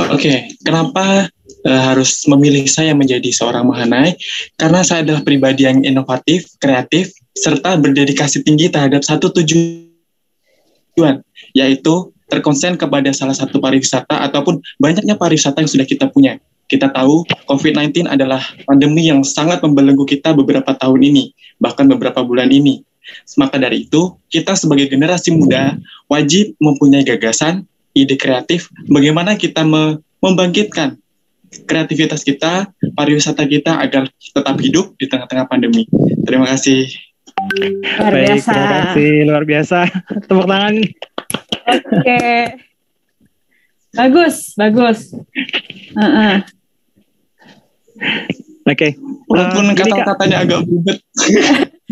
Oke, kenapa harus memilih saya menjadi seorang Mahanai? Karena saya adalah pribadi yang inovatif, kreatif, serta berdedikasi tinggi terhadap satu tujuan, yaitu terkonsen kepada salah satu pariwisata ataupun banyaknya pariwisata yang sudah kita punya. Kita tahu COVID-19 adalah pandemi yang sangat membelenggu kita beberapa tahun ini, bahkan beberapa bulan ini. Maka dari itu, kita sebagai generasi muda wajib mempunyai gagasan, ide kreatif, bagaimana kita membangkitkan kreativitas kita, pariwisata kita agar tetap hidup di tengah-tengah pandemi. Terima kasih. Luar biasa. Terima kasih, luar biasa. Tepuk tangan. Oke. Bagus. Oke. Walaupun kata-katanya agak ribet.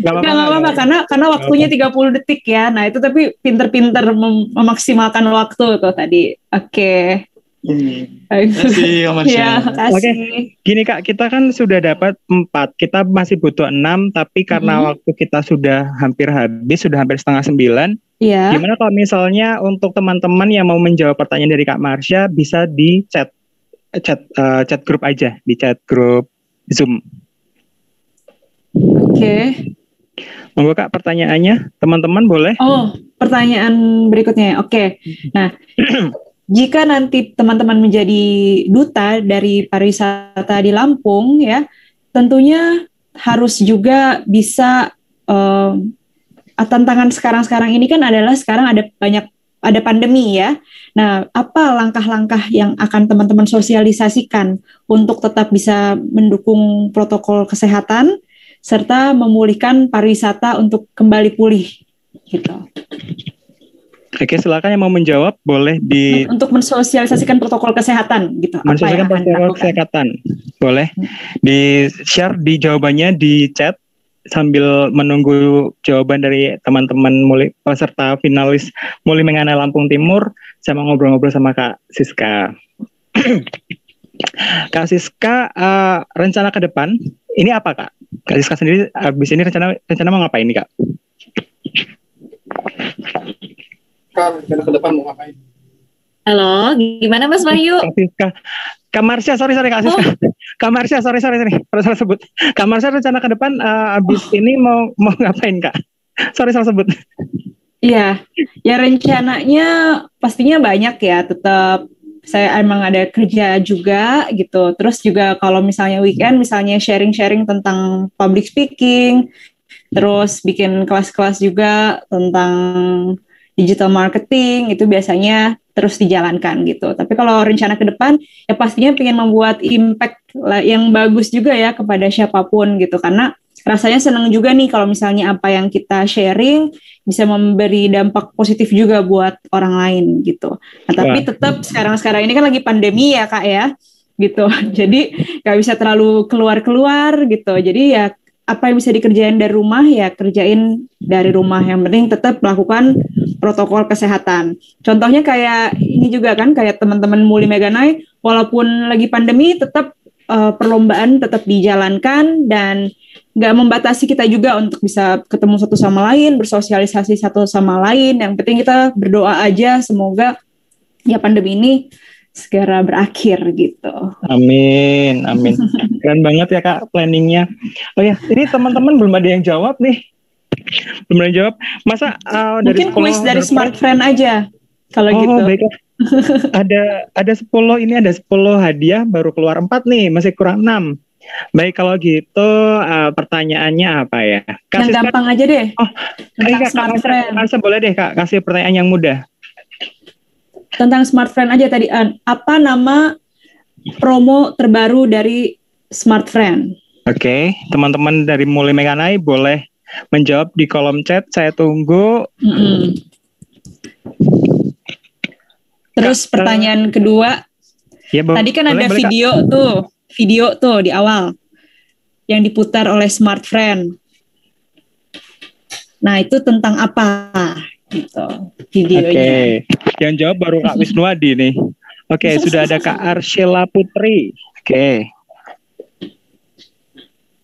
Gak apa-apa karena waktunya 30 detik ya. Nah itu tapi pinter-pinter memaksimalkan waktu tuh tadi. Oke. Terima kasih, ya, Oke, gini Kak, kita kan sudah dapat 4, kita masih butuh 6, tapi karena waktu kita sudah hampir habis, sudah hampir setengah 9. Iya. Gimana kalau misalnya untuk teman-teman yang mau menjawab pertanyaan dari Kak Marsha bisa di chat grup aja, di chat grup Zoom. Oke. Monggo Kak, pertanyaannya teman-teman boleh? Oh, pertanyaan berikutnya. Oke. Nah, jika nanti teman-teman menjadi duta dari pariwisata di Lampung ya, tentunya harus juga bisa tantangan sekarang ini kan adalah sekarang ada pandemi ya. Nah, apa langkah-langkah yang akan teman-teman sosialisasikan untuk tetap bisa mendukung protokol kesehatan serta memulihkan pariwisata untuk kembali pulih gitu. Oke, silakan yang mau menjawab boleh untuk mensosialisasikan protokol kesehatan gitu. Mensosialisasikan protokol kesehatan. Boleh di-share di jawabannya di chat sambil menunggu jawaban dari teman-teman peserta finalis Muli Mengana Lampung Timur. Saya mau ngobrol-ngobrol sama Kak Siska. Kak Siska, rencana ke depan ini apa Kak? Kak Siska sendiri habis ini rencana mau ngapain nih Kak? Rencana ke depan mau ngapain? Halo, gimana Mas Wahyu? Kak Siska. Kak Marsha, sorry Kak Siska. Kak Marsha, sorry. Salah sebut. Kak Marsha rencana ke depan abis ini mau ngapain Kak? Sorry salah sebut. Iya, ya rencananya pastinya banyak ya. Tetap saya emang ada kerja juga gitu. Terus juga kalau misalnya weekend, misalnya sharing-sharing tentang public speaking, terus bikin kelas-kelas juga tentang digital marketing, itu biasanya terus dijalankan gitu. Tapi kalau rencana ke depan, ya pastinya pengen membuat impact yang bagus juga ya kepada siapapun gitu. Karena rasanya senang juga nih kalau misalnya apa yang kita sharing bisa memberi dampak positif juga buat orang lain gitu. Nah, tapi tetap sekarang ini kan lagi pandemi ya Kak ya, gitu. Jadi nggak bisa terlalu keluar gitu. Jadi ya apa yang bisa dikerjain dari rumah ya kerjain dari rumah. Yang penting tetap melakukan protokol kesehatan. Contohnya kayak ini juga kan, kayak teman-teman Muli Meganai, walaupun lagi pandemi tetap perlombaan tetap dijalankan dan nggak membatasi kita juga untuk bisa ketemu satu sama lain, bersosialisasi satu sama lain. Yang penting kita berdoa aja semoga ya pandemi ini segera berakhir gitu. Amin. Keren banget ya Kak planningnya. Oh ya, ini teman-teman belum ada yang jawab nih. Belum ada yang jawab. Masa dari mungkin kuis dari Smart Friend aja kalau gitu. Oh baiklah. ada 10 ini, ada 10 hadiah, baru keluar 4 nih, masih kurang 6. Baik, kalau gitu pertanyaannya apa ya? Yang gampang aja deh. Tentang Smart Friend. Boleh deh Kak, kasih pertanyaan yang mudah. Tentang Smart Friend aja tadi. Apa nama promo terbaru dari Smart Friend? Oke, teman-teman dari Muli Meganai boleh menjawab di kolom chat. Saya tunggu. Terus pertanyaan kedua, tadi kan ada video tuh di awal yang diputar oleh Smart Friend. Nah, itu tentang apa gitu videonya? Oke, yang jawab baru Kak Wisnuadi nih. Oke, sudah ada Kak Arshela Putri. Oke.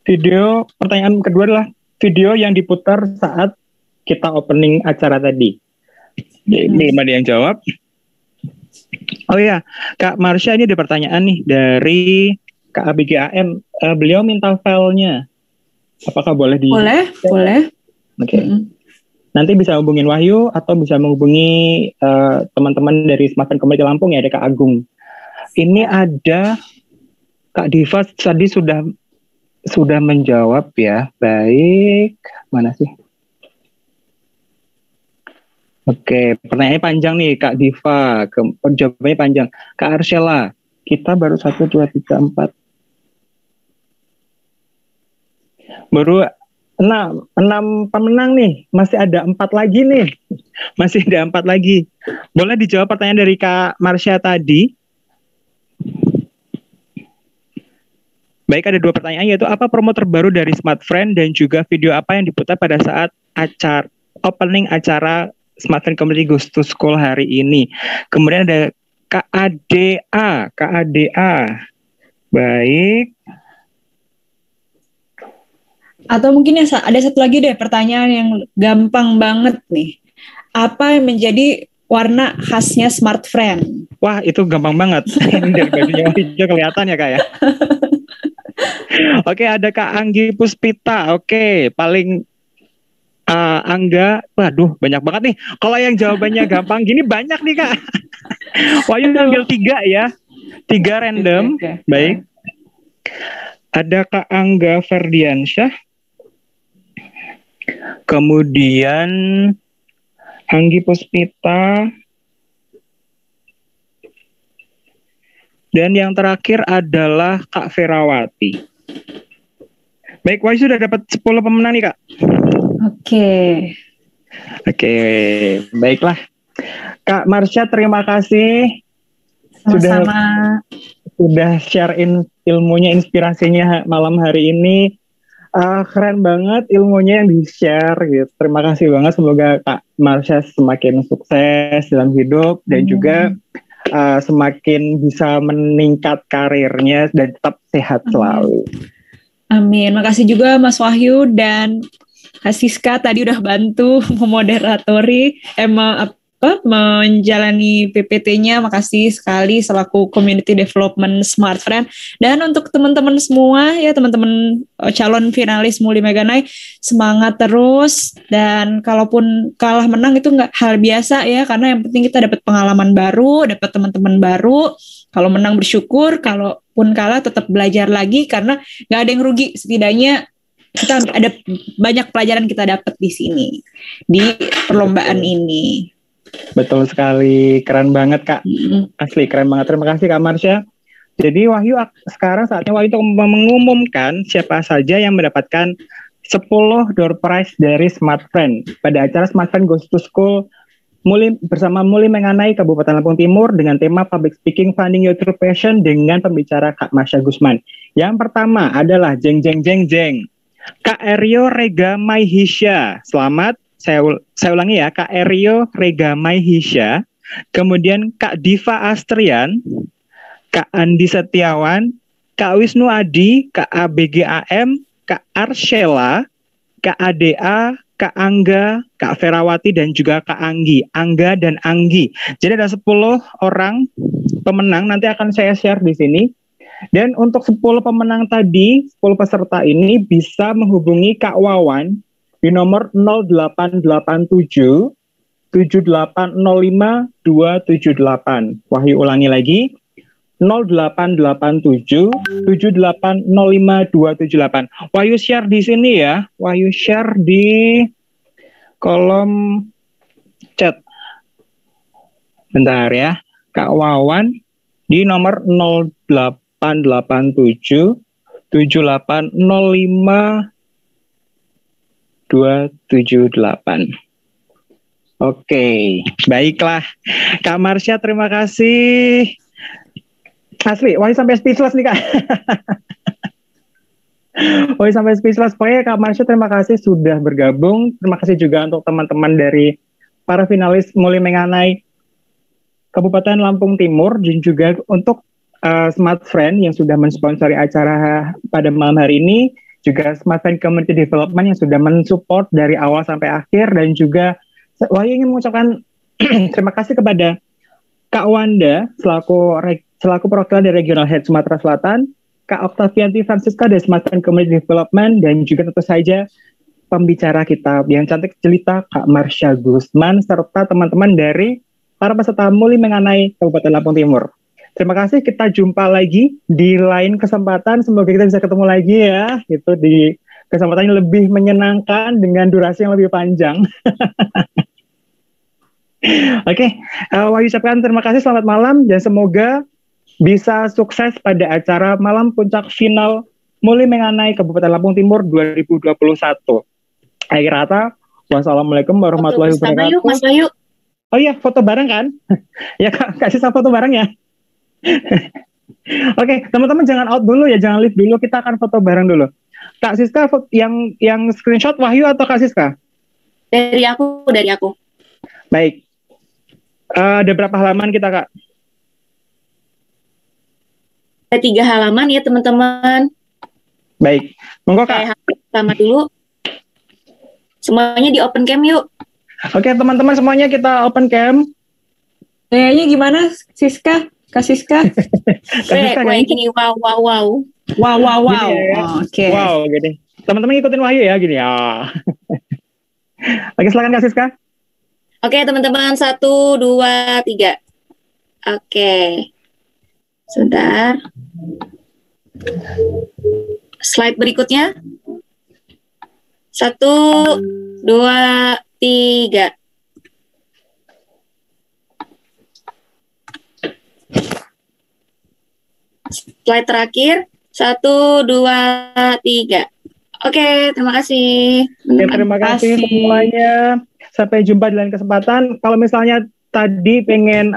Video pertanyaan kedua adalah video yang diputar saat kita opening acara tadi. Belum ada yang jawab. Oh iya, Kak Marsha, ini ada pertanyaan nih dari Kak ABGAM. Beliau minta filenya. Apakah boleh di? Boleh. Oke. Nanti bisa hubungin Wahyu atau bisa menghubungi teman-teman dari Smart Friend Community Lampung ya, ada Kak Agung. Ini ada Kak Diva tadi sudah menjawab ya. Baik, mana sih? Oke, pertanyaannya panjang nih Kak Diva, jawabannya panjang. Kak Arshela, kita baru 1, 2, 3, 4. Baru 6 pemenang nih, masih ada 4 lagi nih. Masih ada 4 lagi. Boleh dijawab pertanyaan dari Kak Marsha tadi? Baik, ada 2 pertanyaan, yaitu apa promo terbaru dari Smart Friend dan juga video apa yang diputar pada saat opening acara Smart Friend Community Goes to School hari ini. Kemudian ada Kak ADA. Baik. Atau mungkin ada satu lagi deh pertanyaan yang gampang banget nih. Apa yang menjadi warna khasnya Smart Friend? Wah, itu gampang banget. Ini dari bajunya hijau kelihatan ya Kak ya. Oke, ada Kak Anggi Puspita. Oke, paling Angga. Waduh, banyak banget nih. Kalau yang jawabannya gampang gini banyak nih Kak. Wahyu ambil 3 ya. 3 random. Okay. Baik. Ada Kak Angga Ferdiansyah. Kemudian Anggi Puspita. Dan yang terakhir adalah Kak Ferawati. Baik, Wahyu sudah dapat 10 pemenang nih Kak. Oke, baiklah. Kak Marsha, terima kasih. Sama-sama. Sudah share ilmunya, inspirasinya malam hari ini. Keren banget ilmunya yang di-share gitu. Terima kasih banget. Semoga Kak Marsha semakin sukses dalam hidup dan juga semakin bisa meningkat karirnya dan tetap sehat selalu. Amin. Makasih juga Mas Wahyu dan Kak Siska tadi udah bantu memoderatori menjalani PPT-nya. Makasih sekali selaku Community Development Smart Friend. Dan untuk teman-teman semua ya, teman-teman calon finalis Muli Meganai, semangat terus, dan kalaupun kalah menang itu nggak hal biasa ya, karena yang penting kita dapat pengalaman baru, dapat teman-teman baru. Kalau menang bersyukur, kalaupun kalah tetap belajar lagi, karena nggak ada yang rugi. Setidaknya kita ada banyak pelajaran kita dapat di sini, di perlombaan ini. Betul sekali, keren banget Kak. Asli keren banget. Terima kasih Kak Marsha. Jadi Wahyu, sekarang saatnya Wahyu untuk mengumumkan siapa saja yang mendapatkan 10 door prize dari Smart Friend pada acara Smart Friend Goes to School bersama Muli Meganai Kabupaten Lampung Timur dengan tema Public Speaking Finding Your True Passion dengan pembicara Kak Marsha Gusman. Yang pertama adalah jeng Kak Erio Rega Maihisha. Selamat. Saya ulangi ya, Kak Erio Rega Maihisha. Kemudian Kak Diva Astrian, Kak Andi Setiawan, Kak Wisnu Adi, Kak ABGAM, Kak Arshela, Kak ADA, Kak Angga, Kak Ferawati, dan juga Kak Angga dan Anggi. Jadi ada 10 orang pemenang, nanti akan saya share di sini. Dan untuk 10 pemenang tadi, 10 peserta ini bisa menghubungi Kak Wawan di nomor 0887 7805 278. Wahyu ulangi lagi, 0887 7805 278. Wahyu share di sini ya. Wahyu share di kolom chat. Bentar ya. Kak Wawan di nomor 0887 7805 278. Oke, baiklah. Kak Marsha, terima kasih. Asli, Wahyu sampai speechless nih Kak. Wahyu sampai speechless. Pokoknya Kak Marsha, terima kasih sudah bergabung. Terima kasih juga untuk teman-teman dari para finalis Muli Menganai Kabupaten Lampung Timur, dan juga untuk Smart Friend yang sudah mensponsori acara pada malam hari ini, juga Smart Friend Community Development yang sudah mensupport dari awal sampai akhir, dan juga Wahyu ingin mengucapkan terima kasih kepada Kak Wanda selaku perwakilan dari Regional Head Sumatera Selatan, Kak Oktavianti Francisca dari Smart Friend Community Development, dan juga tentu saja pembicara kita yang cantik jelita Kak Marsha Gusman, serta teman-teman dari para peserta Muli Menganai Kabupaten Lampung Timur. Terima kasih, kita jumpa lagi di lain kesempatan. Semoga kita bisa ketemu lagi ya, gitu di kesempatan yang lebih menyenangkan dengan durasi yang lebih panjang. Oke, Wahyu ucapkan terima kasih, selamat malam, dan semoga bisa sukses pada acara Malam Puncak Final Muli Menganai Kabupaten Lampung Timur 2021. Akhir kata, wassalamualaikum warahmatullahi wabarakatuh. Mas Wahyu. Oh iya, foto bareng kan? Ya Kak, kasih sama foto bareng ya. Oke, teman-teman jangan out dulu ya, jangan leave dulu, kita akan foto bareng dulu. Kak Siska, yang screenshot Wahyu atau Kak Siska? Dari aku. Baik. Ada berapa halaman kita Kak? Ada 3 halaman ya teman-teman. Baik, monggo Kak. Pertama dulu. Semuanya di open cam yuk. Oke teman-teman semuanya kita open cam. Kayaknya gimana Siska? Kak Siska? Kayak gini, wow. Gini ya. Oke. Wow, gini. Teman-teman ikutin Wahyu ya, gini ya. Oke, silakan Kak Siska. Oke teman-teman, 1, 2, 3. Oke. Sebentar. Slide berikutnya. 1, 2, 3. Slide terakhir. 1, 2, 3. Oke, terima kasih. Terima kasih semuanya. Sampai jumpa di lain kesempatan. Kalau misalnya tadi pengen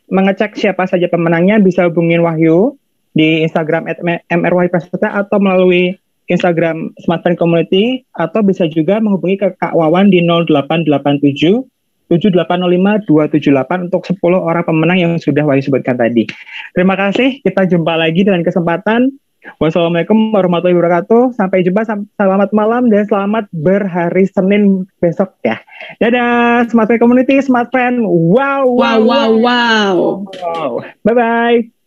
mengecek siapa saja pemenangnya, bisa hubungin Wahyu di Instagram @mrwahyu_prasetya atau melalui Instagram Smart Friend Community, atau bisa juga menghubungi ke Kak Wawan di 0887 7805 278 untuk 10 orang pemenang yang sudah Wahyu sebutkan tadi. Terima kasih, kita jumpa lagi dengan kesempatan. Wassalamualaikum warahmatullahi wabarakatuh. Sampai jumpa, selamat malam dan selamat berhari Senin besok ya. Dadah, Smart Friend Community, Smart Friend. Wow. Wow. Bye-bye.